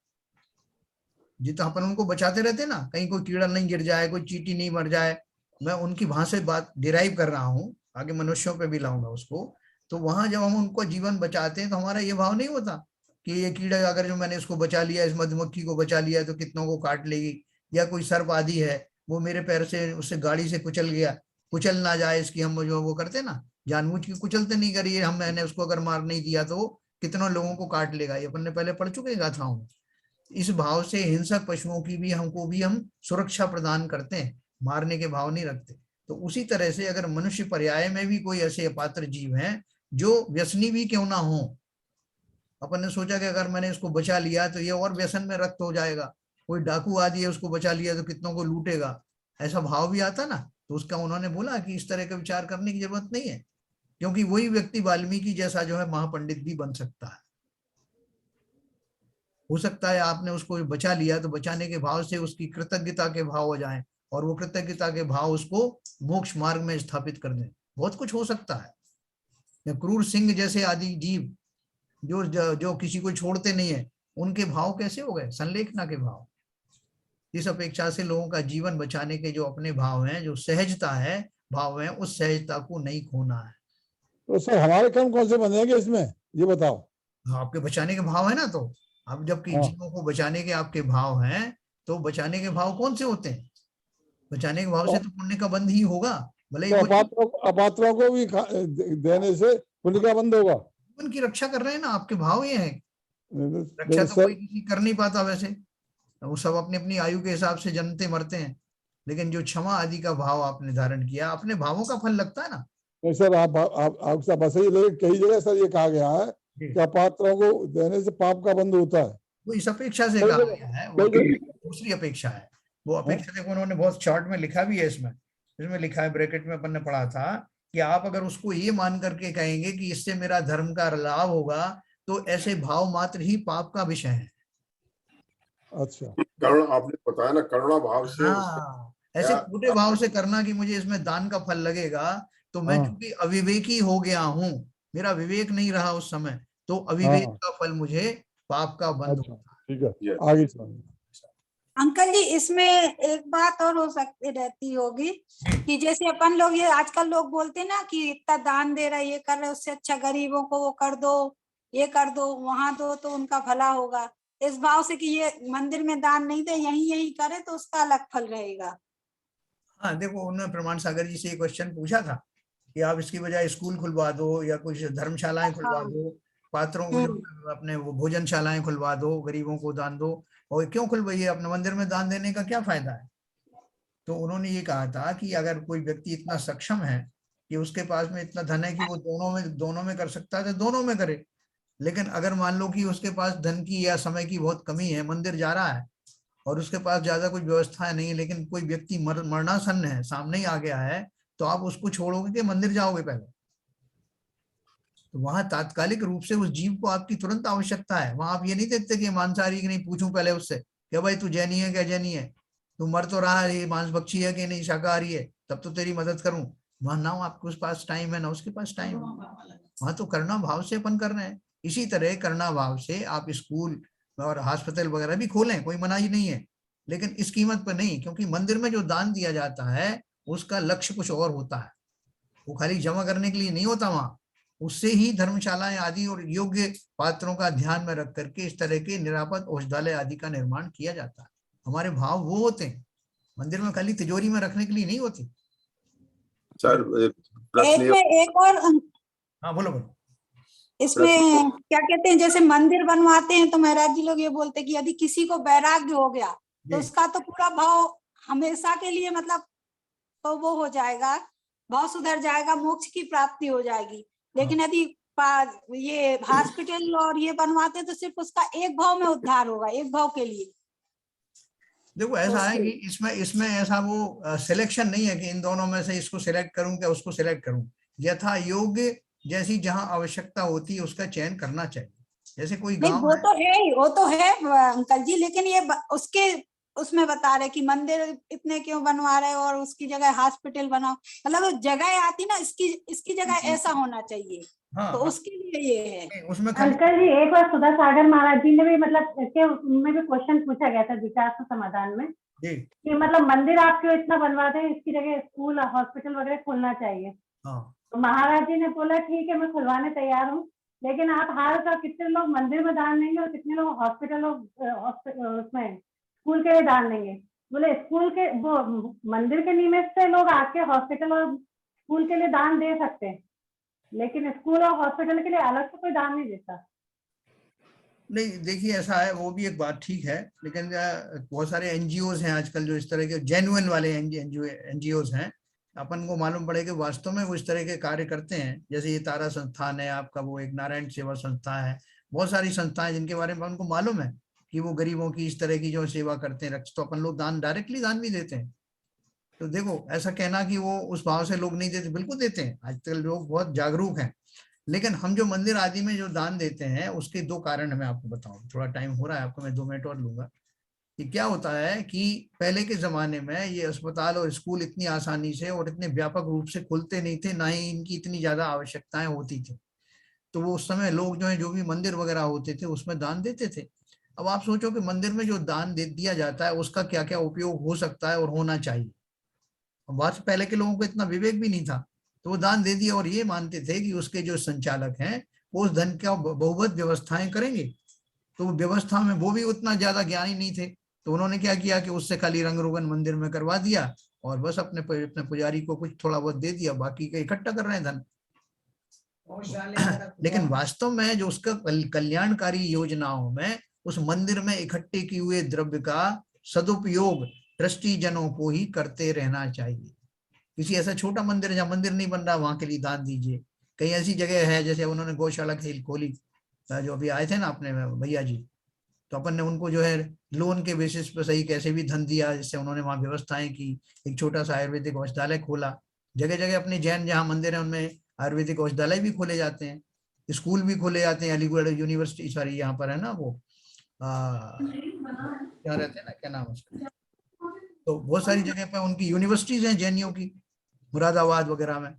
Speaker 1: जितना अपन उनको बचाते रहते हैं ना, कहीं कोई कीड़ा नहीं गिर जाए, कोई चींटी नहीं मर जाए, मैं उनकी वहां से बात डिराइव कर रहा हूँ, आगे मनुष्यों पे भी लाऊंगा उसको। तो वहां जब हम उनको जीवन बचाते हैं तो हमारा ये भाव नहीं होता कि ये कीड़ा अगर जो मैंने इसको बचा लिया, इस मधुमक्खी को बचा लिया तो कितनों को काट लेगी, या कोई सर्प आदि है वो मेरे पैर से उससे गाड़ी से कुचल गया, कुचल ना जाए इसकी हम जो वो करते ना, जानबूझ के कुचलते नहीं करिए हम, मैंने उसको अगर मार नहीं दिया तो कितनों लोगों को काट लेगा, ये अपन ने पहले पढ़ चुके हैं गाथाओं में। इस भाव से हिंसक पशुओं की भी हमको भी हम सुरक्षा प्रदान करते हैं, मारने के भाव नहीं रखते। तो उसी तरह से अगर मनुष्य पर्याय में भी कोई ऐसे अपात्र जीव हैं जो व्यसनी भी क्यों ना हो, अपन ने सोचा कि अगर मैंने इसको बचा लिया तो ये और व्यसन में रक्त हो जाएगा, कोई डाकू आदि है उसको बचा लिया तो कितनों को लूटेगा, ऐसा भाव भी आता ना। तो उसका उन्होंने बोला कि इस तरह का विचार करने की जरूरत नहीं है, क्योंकि वही व्यक्ति वाल्मीकि जैसा जो है महापंडित भी बन सकता है। हो सकता है आपने उसको बचा लिया तो बचाने के भाव से उसकी कृतज्ञता के भाव हो जाएं, और वो कृतज्ञता के भाव उसको मोक्ष मार्ग में स्थापित कर दें। बहुत कुछ हो सकता है। या क्रूर सिंह जैसे आदि जीव जो किसी को छोड़ते नहीं है, उनके भाव कैसे हो गए, संलेखना के भाव। इस अपेक्षा से लोगों का जीवन बचाने के जो अपने भाव हैं, जो सहजता है भाव है, उस सहजता को नहीं खोना है।
Speaker 2: तो सर हमारे कर्म कौन से बनेंगे इसमें, ये बताओ।
Speaker 1: आपके बचाने के भाव है ना, तो अब जबकि
Speaker 2: हाँ
Speaker 1: जीवों को बचाने के आपके भाव हैं, तो बचाने के भाव कौन से होते हैं? बचाने के भाव से
Speaker 2: तो,
Speaker 1: तो पुण्य का बंध ही होगा, भले ही
Speaker 2: तो
Speaker 1: वो
Speaker 2: अपात्रों को भी देने से पुण्य का बंद होगा।
Speaker 1: जीवन की रक्षा कर रहे हैं ना, आपके भाव ये है। रक्षा तो
Speaker 2: सर
Speaker 1: कोई किसी कर नहीं पाता वैसे। वो सब अपनी अपनी आयु के हिसाब से जन्मते मरते हैं, लेकिन जो क्षमा आदि का भाव आपने धारण किया, अपने भावों का फल लगता है ना।
Speaker 2: नहीं सर, आपका बस ही, लेकिन कई जगह सर ये कहा गया है कि अपात्रों को देने से पाप का बंध होता है।
Speaker 1: वो इस अपेक्षा से कहा गया है, वो दूसरी अपेक्षा है। वो अपेक्षा देखो उन्होंने बहुत शॉर्ट में लिखा भी है, इसमें लिखा है, ब्रैकेट में अपन ने पढ़ा था कि आप अगर उसको ये मान करके कहेंगे कि इससे मेरा धर्म का लाभ होगा, तो ऐसे भाव मात्र ही पाप का विषय है।
Speaker 2: अच्छा,
Speaker 4: करुणा आपने बताया ना, करुणा भाव से
Speaker 1: हाँ, ऐसे छोटे भाव से करना कि मुझे इसमें दान का फल लगेगा, तो मैं चूंकि अविवेकी हो गया हूँ, मेरा विवेक नहीं रहा उस समय, तो अविवेक का फल मुझे पाप का बंध होता है।
Speaker 2: ठीक है, आगे समझ।
Speaker 6: अंकल जी, इसमें एक बात और हो सकती रहती होगी कि जैसे अपन लोग, ये आजकल लोग बोलते हैं ना कि इतना दान दे रहे, ये कर रहे, उससे अच्छा गरीबों को वो कर दो, ये कर दो, वहां दो तो उनका भला होगा, इस भाव से कि ये मंदिर में दान नहीं दे, यही करे तो उसका अलग फल रहेगा।
Speaker 1: हाँ देखो, उन्होंने प्रमाण सागर जी से ये क्वेश्चन पूछा था कि आप इसकी बजाय स्कूल खुलवा दो या कुछ धर्मशालाएं खुलवा दो, पात्रों को जो अपने वो भोजनशालाएं खुलवा दो, गरीबों को दान दो, और क्यों खुलवाइए, अपने मंदिर में दान देने का क्या फायदा है। तो उन्होंने ये कहा था कि अगर कोई व्यक्ति इतना सक्षम है कि उसके पास में इतना धन है कि वो दोनों में कर सकता है, तो दोनों में करे। लेकिन अगर मान लो कि उसके पास धन की या समय की बहुत कमी है, मंदिर जा रहा है और उसके पास ज्यादा कुछ व्यवस्था नहीं है, लेकिन कोई व्यक्ति मरणासन्न है, सामने ही आ गया है, तो आप उसको छोड़ोगे कि मंदिर जाओगे पहले? तो वहां तात्कालिक रूप से उस जीव को आपकी तुरंत आवश्यकता है। वहां आप ये नहीं देखते कि मांसाहारी कि नहीं, पूछूं पहले उससे कि भाई तू जैनी है क्या जैनी है, तू मर तो रहा है, मांस भक्षी है कि नहीं, शाकाहारी है, तब तो तेरी मदद करूं। वहां ना आपके पास टाइम है ना उसके पास टाइम है, वहां तो करुणा भाव से अपन कर रहे हैं। इसी तरह करुणा भाव से आप स्कूल और हॉस्पिटल वगैरह भी खोलें, कोई मनाही नहीं है, लेकिन इस कीमत पर नहीं, क्योंकि मंदिर में जो दान दिया जाता है उसका लक्ष्य कुछ और होता है, वो खाली जमा करने के लिए नहीं होता। वहां उससे ही धर्मशालाएं आदि और योग्य पात्रों का ध्यान में रख करके इस तरह के निरापद औषधालय आदि का निर्माण किया जाता है। हमारे भाव वो होते हैं, मंदिर में खाली तिजोरी में रखने के लिए नहीं होती।
Speaker 4: सर
Speaker 6: एक और
Speaker 1: हाँ बोलो बोलो।
Speaker 6: इसमें क्या कहते हैं, जैसे मंदिर बनवाते हैं तो महाराज जी लोग ये बोलते हैं कि यदि किसी को वैराग्य हो गया तो उसका तो पूरा भाव हमेशा के लिए, मतलब तो वो हो जाएगा, भाव सुधर जाएगा, मोक्ष की प्राप्ति हो जाएगी। लेकिन यदि ये हॉस्पिटल और ये बनवाते हैं तो सिर्फ उसका एक भाव में उद्धार होगा, एक भाव के लिए।
Speaker 1: देखो ऐसा है कि इसमें ऐसा वो सिलेक्शन नहीं है कि इन दोनों में से इसको सिलेक्ट करूं क्या उसको सिलेक्ट करूं। यथा योग्य, जैसी जहां आवश्यकता होती है उसका चयन करना चाहिए। जैसे कोई गांव
Speaker 6: वो तो है अंकल जी, लेकिन ये उसके उसमें बता रहे कि मंदिर इतने क्यों बनवा रहे और उसकी जगह हॉस्पिटल बनाओ, मतलब जगह आती ना, इसकी जगह ऐसा होना चाहिए। हाँ, तो उसके लिए ये है।
Speaker 1: उसमें
Speaker 7: अंकल जी एक बार सुधा सागर महाराज जी ने भी मतलब इसके उनमें भी क्वेश्चन पूछा गया था जिज्ञासा समाधान में कि मतलब मंदिर आप क्यों इतना बनवाते हैं, इसकी जगह स्कूल हॉस्पिटल वगैरह खोलना चाहिए। तो महाराज जी ने बोला ठीक है मैं खुलवाने तैयार हूँ, लेकिन आप हाल का कितने लोग मंदिर में दान देंगे और कितने लोग हॉस्पिटल उसमें स्कूल के लिए दान देंगे। बोले स्कूल के वो मंदिर के निमित्त से लोग आके हॉस्पिटल और स्कूल के लिए दान दे सकते हैं, लेकिन स्कूल और हॉस्पिटल के लिए अलग से कोई दान नहीं देता।
Speaker 1: नहीं देखिए ऐसा है, वो भी एक बात ठीक है, लेकिन बहुत सारे एनजीओज हैं आजकल जो इस तरह के जेन्युइन वाले एनजीओज हैं, अपन को मालूम पड़े कि वास्तव में वो इस तरह के कार्य करते हैं। जैसे ये तारा संस्थान है आपका, वो एक नारायण सेवा संस्था है, बहुत सारी संस्थाएं जिनके बारे में उनको मालूम है कि वो गरीबों की इस तरह की जो सेवा करते हैं। तो अपन लोग दान डायरेक्टली दान भी देते हैं। तो देखो ऐसा कहना कि वो उस भाव से लोग नहीं देते, बिल्कुल देते हैं, आजकल लोग बहुत जागरूक हैं। लेकिन हम जो मंदिर आदि में जो दान देते हैं उसके दो कारण मैं आपको बताऊं, थोड़ा टाइम हो रहा है आपको, मैं 2 मिनट और लूंगा। कि क्या होता है कि पहले के जमाने में ये अस्पताल और स्कूल इतनी आसानी से और इतने व्यापक रूप से खुलते नहीं थे, ना ही इनकी इतनी ज्यादा आवश्यकताएं होती थी। तो वो उस समय लोग जो है जो भी मंदिर वगैरह होते थे उसमें दान देते थे। अब आप सोचो कि मंदिर में जो दान दे दिया जाता है उसका क्या क्या उपयोग हो सकता है और होना चाहिए। बात पहले के लोगों को इतना विवेक भी नहीं था, तो वो दान दे दिया और ये मानते थे कि उसके जो संचालक हैं वो उस धन का बहुवत व्यवस्थाएं करेंगे। तो व्यवस्था में वो भी उतना ज्यादा ज्ञानी नहीं थे, तो उन्होंने क्या किया कि उससे खाली रंग रोगन मंदिर में करवा दिया और बस अपने पुजारी को कुछ थोड़ा बहुत दे दिया, बाकी का इकट्ठा कर रहे हैं धन। लेकिन वास्तव में जो उसका कल्याणकारी योजनाओं में उस मंदिर में इकट्ठे किए हुए द्रव्य का सदुपयोग ट्रस्टी जनों को ही करते रहना चाहिए। किसी ऐसा छोटा मंदिर है जहाँ मंदिर नहीं बन रहा, वहां के लिए दान दीजिए। कई ऐसी जगह है, जैसे उन्होंने गौशाला खोली, जो अभी आए थे ना अपने भैया जी, तो अपन ने उनको जो है लोन के बेसिस पर सही कैसे भी धन दिया, जिससे उन्होंने वहां व्यवस्थाएं की। एक छोटा सा आयुर्वेदिक औषधालय खोला। जगह जगह अपने जैन जहाँ मंदिर है उनमें आयुर्वेदिक औषधालय भी खोले जाते हैं, स्कूल भी खोले जाते हैं। अलीगढ़ यूनिवर्सिटी, सॉरी यहाँ पर है ना वो क्या रहते हैं ना, क्या नाम उसका, तो बहुत सारी जगह पे उनकी यूनिवर्सिटीज हैं जैनियों की, मुरादाबाद वगैरह में।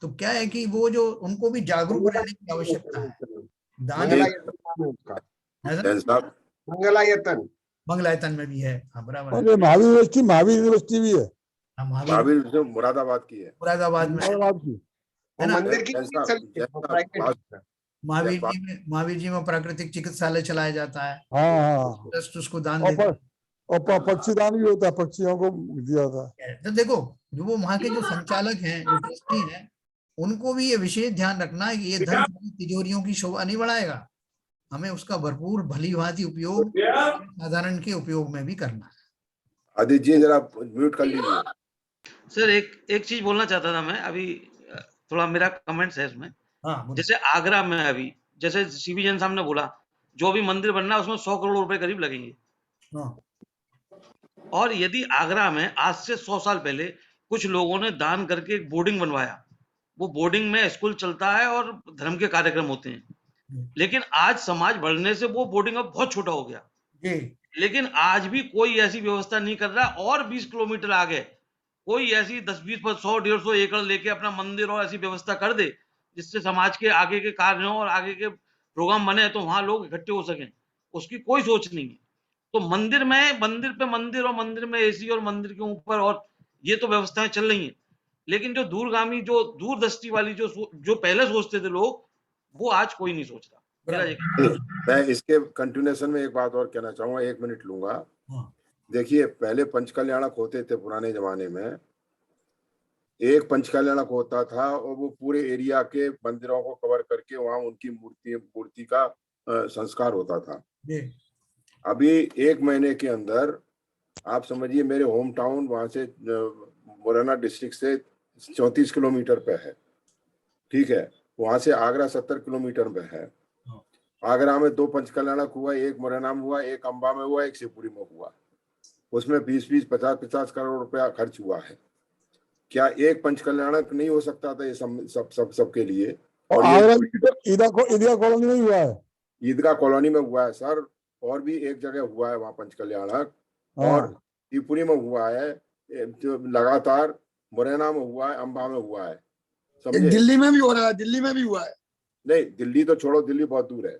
Speaker 1: तो क्या है कि वो जो उनको भी जागरूक रहने की आवश्यकता है। दान
Speaker 5: मंगलायतन
Speaker 1: मंगलायतन में भी है, हाँ बराबर है।
Speaker 2: महावीर यूनिवर्सिटी भी है,
Speaker 4: महावीर मुरादाबाद की है,
Speaker 1: मुरादाबाद में है ना।
Speaker 5: मंदिर की
Speaker 1: महावीर जी में प्राकृतिक चिकित्सालय चलाया जाता है।
Speaker 2: हाँ,
Speaker 1: ट्रस्ट उसको दान देता है।
Speaker 2: और पक्षी दान भी होता है, पक्षियों को दिया था।
Speaker 1: तो देखो, जो वो वहां के जो संचालक हैं, जो ट्रस्टी हैं, उनको भी ये विशेष ध्यान रखना है कि ये धन तिजोरियों की शोभा नहीं बढ़ाएगा, हमें उसका भरपूर भली भांति उपयोग साधारण के उपयोग में भी करना है।
Speaker 4: आदित्य जी जरा म्यूट कर लीजिए।
Speaker 3: सर एक चीज बोलना चाहता था मैं, अभी थोड़ा मेरा कमेंट्स है इसमें।
Speaker 1: हाँ,
Speaker 3: जैसे आगरा में अभी, जैसे सीबी जैन साहब ने बोला, जो भी मंदिर बनना है उसमें 100 करोड़ रुपए करीब लगेंगे।
Speaker 1: हाँ,
Speaker 3: और यदि आगरा में आज से 100 साल पहले कुछ लोगों ने दान करके एक बोर्डिंग बनवाया, वो बोर्डिंग में स्कूल चलता है और धर्म के कार्यक्रम होते हैं, लेकिन आज समाज बढ़ने से वो बोर्डिंग अब बहुत छोटा हो गया। लेकिन आज भी कोई ऐसी व्यवस्था नहीं कर रहा, और 20 किलोमीटर आगे कोई ऐसी 10-20 100 150 एकड़ लेके अपना मंदिर और ऐसी व्यवस्था कर दे जिससे समाज के आगे के कार्य हो और आगे के प्रोग्राम बने, तो वहां लोग इकट्ठे हो सकें, उसकी कोई सोच नहीं है। तो मंदिर पे मंदिर और मंदिर में एसी और मंदिर के ऊपर, और ये तो व्यवस्थाएं चल रही हैं, लेकिन जो दूरगामी, जो दूरदृष्टि वाली जो पहले सोचते थे लोग, वो आज कोई नहीं सोच रहा।
Speaker 4: मैं इसके कंटिन्यूएशन में एक बात और कहना चाहूंगा, 1 मिनट लूंगा। देखिए, पहले पंचकल्याणक होते थे पुराने जमाने में, एक पंचकल्याणक होता था और वो पूरे एरिया के मंदिरों को कवर करके वहां उनकी मूर्ति का संस्कार होता था। अभी 1 महीने के अंदर आप समझिए, मेरे होम टाउन वहां से मुरैना डिस्ट्रिक्ट से 34 किलोमीटर पे है, ठीक है। वहां से आगरा 70 किलोमीटर पे है। आगरा में 2 पंचकल्याणक हुआ, एक मुरैना में हुआ, एक अंबा में हुआ, एक शिवपुरी में हुआ। उसमें 20-20, 50-50 करोड़ रुपया खर्च हुआ है। क्या एक पंचकल्याणक नहीं हो सकता था ये सबके लिए?
Speaker 2: और ईदगाह कॉलोनी में हुआ है,
Speaker 4: ईदगाह कॉलोनी में हुआ है सर, और भी एक जगह हुआ है वहां पंचकल्याणक, और शिवपुरी में हुआ है, जो लगातार मुरैना में हुआ है, अंबा में हुआ है, समझे।
Speaker 8: दिल्ली में भी हो रहा है, दिल्ली में भी हुआ है।
Speaker 4: नहीं, दिल्ली तो छोड़ो, दिल्ली बहुत दूर है,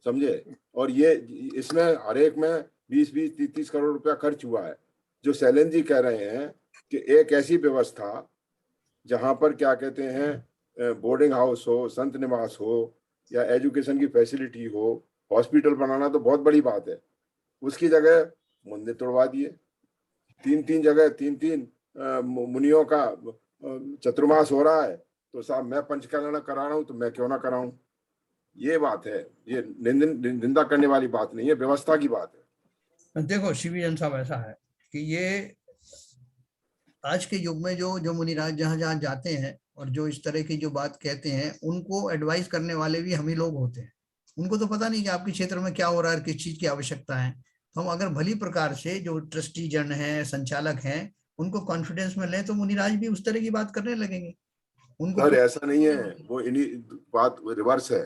Speaker 4: समझे। और ये इसमें हर एक में 20-20, 30-30 करोड़ रुपया खर्च हुआ है। जो सैलन जी कह रहे हैं कि एक ऐसी व्यवस्था जहां पर क्या कहते हैं, बोर्डिंग हाउस हो, संत निवास हो, या एजुकेशन की फैसिलिटी हो, हॉस्पिटल बनाना तो बहुत बड़ी बात है। उसकी जगह मंदिर तोड़वा दिए। 3-3 जगह 3-3 मुनियों का चतुर्मास हो रहा है, तो साहब मैं पंचकल्याणक करा रहा हूं तो मैं क्यों ना कराऊं। ये बात है, ये निंदा करने वाली बात नहीं है, व्यवस्था की बात है।
Speaker 1: देखो शिवजन साहब, ऐसा है कि ये आज के युग में जो मुनिराज जहां जाते हैं और जो इस तरह की जो बात कहते हैं, उनको एडवाइस करने वाले भी हम ही लोग होते हैं। उनको तो पता नहीं कि आपके क्षेत्र में क्या हो रहा है, किस चीज की आवश्यकता है। तो हम अगर भली प्रकार से जो ट्रस्टी जन है, संचालक हैं, उनको कॉन्फिडेंस में लें, तो मुनिराज भी उस तरह की बात करने लगेंगे। उनको
Speaker 4: सर ऐसा नहीं है, वो बात रिवर्स है।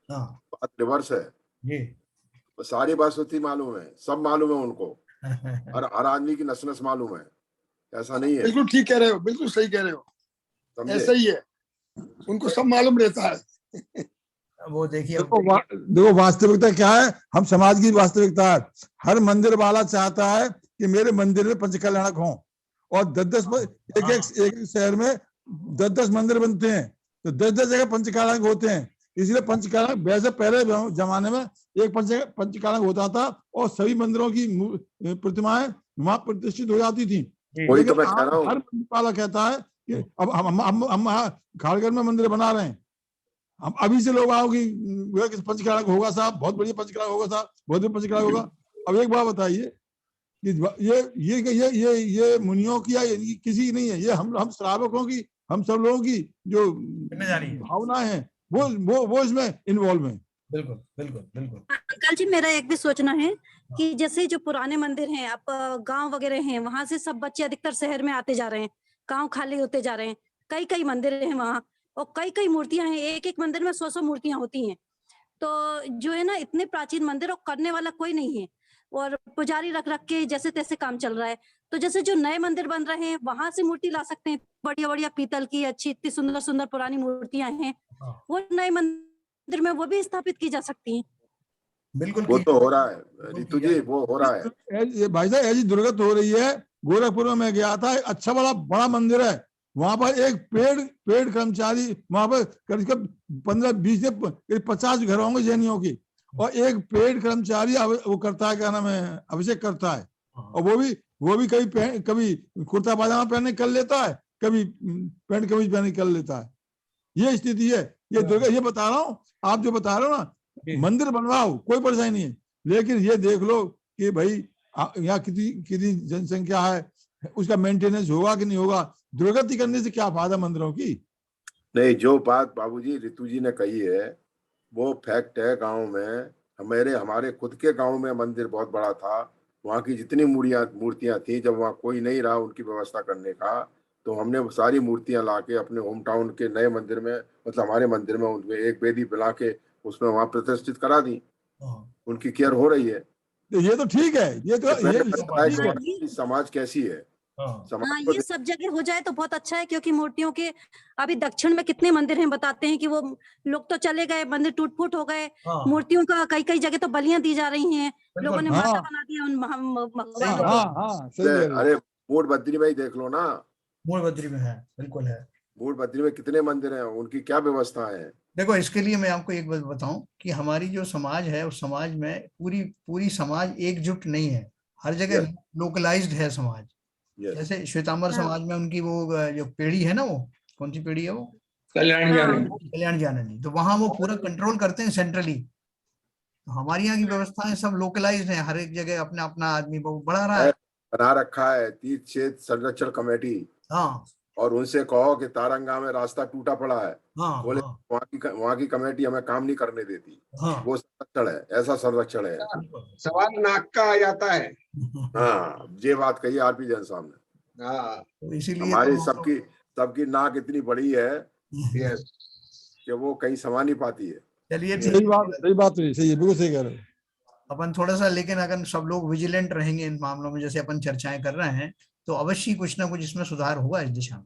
Speaker 1: हाँ,
Speaker 4: बात रिवर्स है जी। सारी बात मालूम है, सब मालूम है उनको, और हर आदमी की नस नस मालूम है। ऐसा नहीं है।
Speaker 8: बिल्कुल ठीक कह रहे हो, बिल्कुल सही कह रहे हो, ऐसा ही है, उनको सब मालूम रहता है।
Speaker 1: वो देखिए,
Speaker 2: देखो वास्तविकता क्या है, हम समाज की वास्तविकता है। हर मंदिर वाला चाहता है कि मेरे मंदिर में पंचकल्याणक हों, और 10-10 एक शहर में 10-10 मंदिर बनते हैं, तो 10-10 जगह पंचकल्याणक होते हैं। इसलिए पंचकल्याणक, वैसे पहले जमाने में एक पंचकल्याणक होता था और सभी मंदिरों की प्रतिमाएं वहां प्रतिष्ठित हो जाती थी।
Speaker 4: वही तो मैं कह रहा हूं।
Speaker 2: हर मंदिर वाला कहता है कि अब हम खाड़गढ़ में मंदिर बना रहे हैं, हम अभी से लोग आओ कि पंचकाला होगा साहब, बहुत बढ़िया पंचकाला होगा साहब, बहुत बढ़िया पंचकाला होगा। अब एक बात बताइए कि ये मुनियों की या किसी की नहीं है, ये हम श्रावकों की, हम सब लोगों की जो भावना है वो इसमें इन्वॉल्व है।
Speaker 1: बिल्कुल बिल्कुल बिल्कुल।
Speaker 9: अंकल जी, मेरा एक भी सोचना है कि जैसे जो पुराने मंदिर हैं, आप गांव वगैरह हैं, वहां से सब बच्चे अधिकतर शहर में आते जा रहे हैं, गांव खाली होते जा रहे हैं, कई कई मंदिर हैं वहां और कई कई मूर्तियां हैं, एक एक मंदिर में 100 मूर्तियां होती हैं। तो जो है ना, इतने प्राचीन मंदिर और करने वाला कोई नहीं है और पुजारी रख रख के जैसे तैसे काम चल रहा है। तो जैसे जो नए मंदिर बन रहे हैं वहां से मूर्ति ला सकते हैं, बढ़िया बढ़िया पीतल की अच्छी इतनी सुंदर सुंदर पुरानी मूर्तियां हैं, वो नए मंदिर में वो भी स्थापित की जा सकती हैं।
Speaker 1: बिल्कुल,
Speaker 4: वो तो हो रहा है रितु जी, वो हो रहा है।
Speaker 2: भाई साहब ऐसी दुर्गत हो रही है। गोरखपुर में मैं गया था, अच्छा बड़ा मंदिर है, वहां पर एक पेड़ कर्मचारी, वहां पर करीब 15-20 से 50 घर होंगे जैनियों की, और एक पेड़ कर्मचारी वो करता है, क्या नाम है, अभिषेक करता है। और वो भी कभी कुर्ता पाजामा पहने कर लेता है, कभी पैंट कमीज पहने कर लेता है। ये स्थिति है। ये दुर्गा, ये बता रहा हूँ, आप जो बता रहे हो ना, मंदिर बनवाओ कोई परेशानी नहीं है, लेकिन ये देख लो कि भाई यहाँ कितनी जनसंख्या है, उसका मेंटेनेंस होगा कि नहीं होगा। दुर्गति करने से क्या फायदा मंदिरों की। नहीं,
Speaker 4: जो बात बाबूजी रितु जी ने कही है वो फैक्ट है। गांव में हमारे खुद के गांव में मंदिर बहुत बड़ा था, वहाँ की जितनी मूर्तियां थी, जब वहाँ कोई नहीं रहा उनकी व्यवस्था करने का, तो हमने सारी मूर्तियां लाके अपने होम टाउन के नए मंदिर में, मतलब हमारे मंदिर में, उनमें एक वेदी बना के उसमें वहां प्रतिष्ठित करा दी। उनकी केयर हो रही है।
Speaker 2: ये तो ठीक है, ये
Speaker 4: समाज कैसी है।
Speaker 9: हाँ, ये सब जगह हो जाए तो बहुत अच्छा है, क्योंकि मूर्तियों के अभी दक्षिण में कितने मंदिर हैं, बताते हैं कि वो लोग तो चले गए, मंदिर टूट फूट हो गए। मूर्तियों का कई कई जगह तो बलियां दी जा रही हैं, लोगों ने माता बना दिया उन।
Speaker 4: अरे मूड बद्री में ही देख लो ना,
Speaker 1: मूड बद्री में है, बिल्कुल है।
Speaker 4: मूड बद्री में कितने मंदिर हैं, उनकी क्या व्यवस्था है।
Speaker 1: देखो, इसके लिए मैं आपको एक बात बताऊं कि हमारी जो समाज है, उस समाज में पूरी समाज एकजुट नहीं है, हर जगह लोकलाइज्ड है समाज। जैसे श्वेतांबर समाज में उनकी वो जो पीढ़ी है ना, वो कौन सी पीढ़ी है, वो कल्याण जाननी, तो वहां वो पूरा कंट्रोल करते हैं सेंट्रली। तो हमारी यहाँ की व्यवस्थाएं सब लोकलाइज्ड हैं, हर एक जगह अपना अपना आदमी बढ़ा रहा है,
Speaker 4: बना रखा है तीर्थ क्षेत्र संरक्षण कमेटी। हाँ, और उनसे कहो कि तारंगा में रास्ता टूटा पड़ा है, हाँ, बोले वहाँ की कमेटी हमें काम नहीं करने देती। हाँ, वो संरक्षण है, ऐसा संरक्षण है।
Speaker 5: सवाल नाक का आ जाता है।
Speaker 4: हाँ, ये बात कही आरपी जैन साहब ने।
Speaker 5: हाँ,
Speaker 4: तो इसीलिए हमारी सबकी नाक इतनी बड़ी है कि वो कहीं समा नहीं पाती है।
Speaker 1: चलिए,
Speaker 2: सही बात है, सही है, बिल्कुल सही कह रहे हो।
Speaker 1: अपन थोड़ा सा, लेकिन अगर सब लोग विजिलेंट रहेंगे इन मामलों में, जैसे अपन चर्चाएं कर रहे हैं, तो अवश्य कुछ ना कुछ इसमें सुधार होगा इस दिशा में।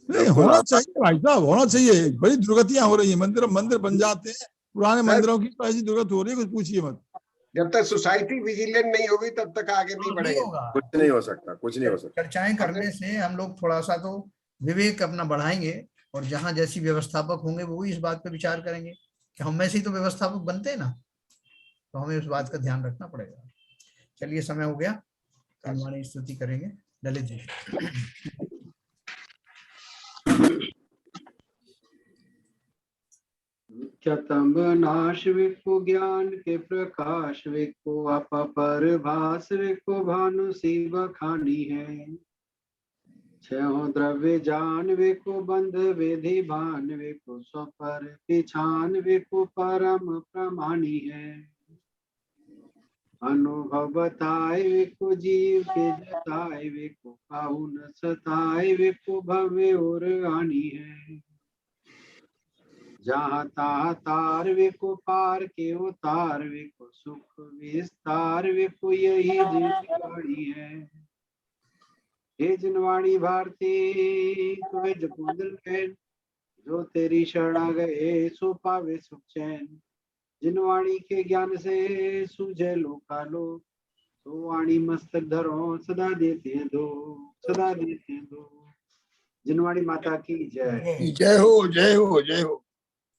Speaker 2: नहीं, होना चाहिए भाई साहब, होना चाहिए। बड़ी दुर्गतियां हो रही है, मंदिर बन जाते हैं पुराने मंदिरों की, तो ऐसी दुर्गत हो रही है, कुछ पूछिए मत।
Speaker 5: जब तक सोसाइटी विजिलेंट नहीं होगी तब तक आगे नहीं बढ़ेगा।
Speaker 4: कुछ नहीं हो सकता।
Speaker 1: चर्चाएं करने से हम लोग थोड़ा सा तो विवेक अपना बढ़ाएंगे, और जहां जैसी व्यवस्थापक होंगे वो इस बात पे विचार करेंगे कि हम में से ही तो व्यवस्थापक बनते हैं ना, तो हमें उस बात का ध्यान रखना पड़ेगा। चलिए, समय हो गया, हनुमान स्तुति करेंगे ललित जी।
Speaker 10: चतंब नाश विको ज्ञान के प्रकाश विको अपर भास विको भानु शिव खानी है। छो द्रव्य जान विको बंध विधि भान विको स्वपर पिछान विको परम प्रमाणी है। अनुभव बताए विको जीव के जताए विको काहू न सताए विको भव्य और आनी है। जहाँ तहाँ तार विको पार के उतार विको सुख विस्तार विको यही जिनवाणी है। हे जिनवाणी भारती तुम्हें जपोदल कैन, जो तेरी शरणा गए सो पावे सुख चैन। जिनवाणी के ज्ञान से सूझे लोकालो, तो वाणी मस्तक धरो सदा देते दो। जिनवाणी माता की जय।
Speaker 8: जय हो, जय हो, जय हो।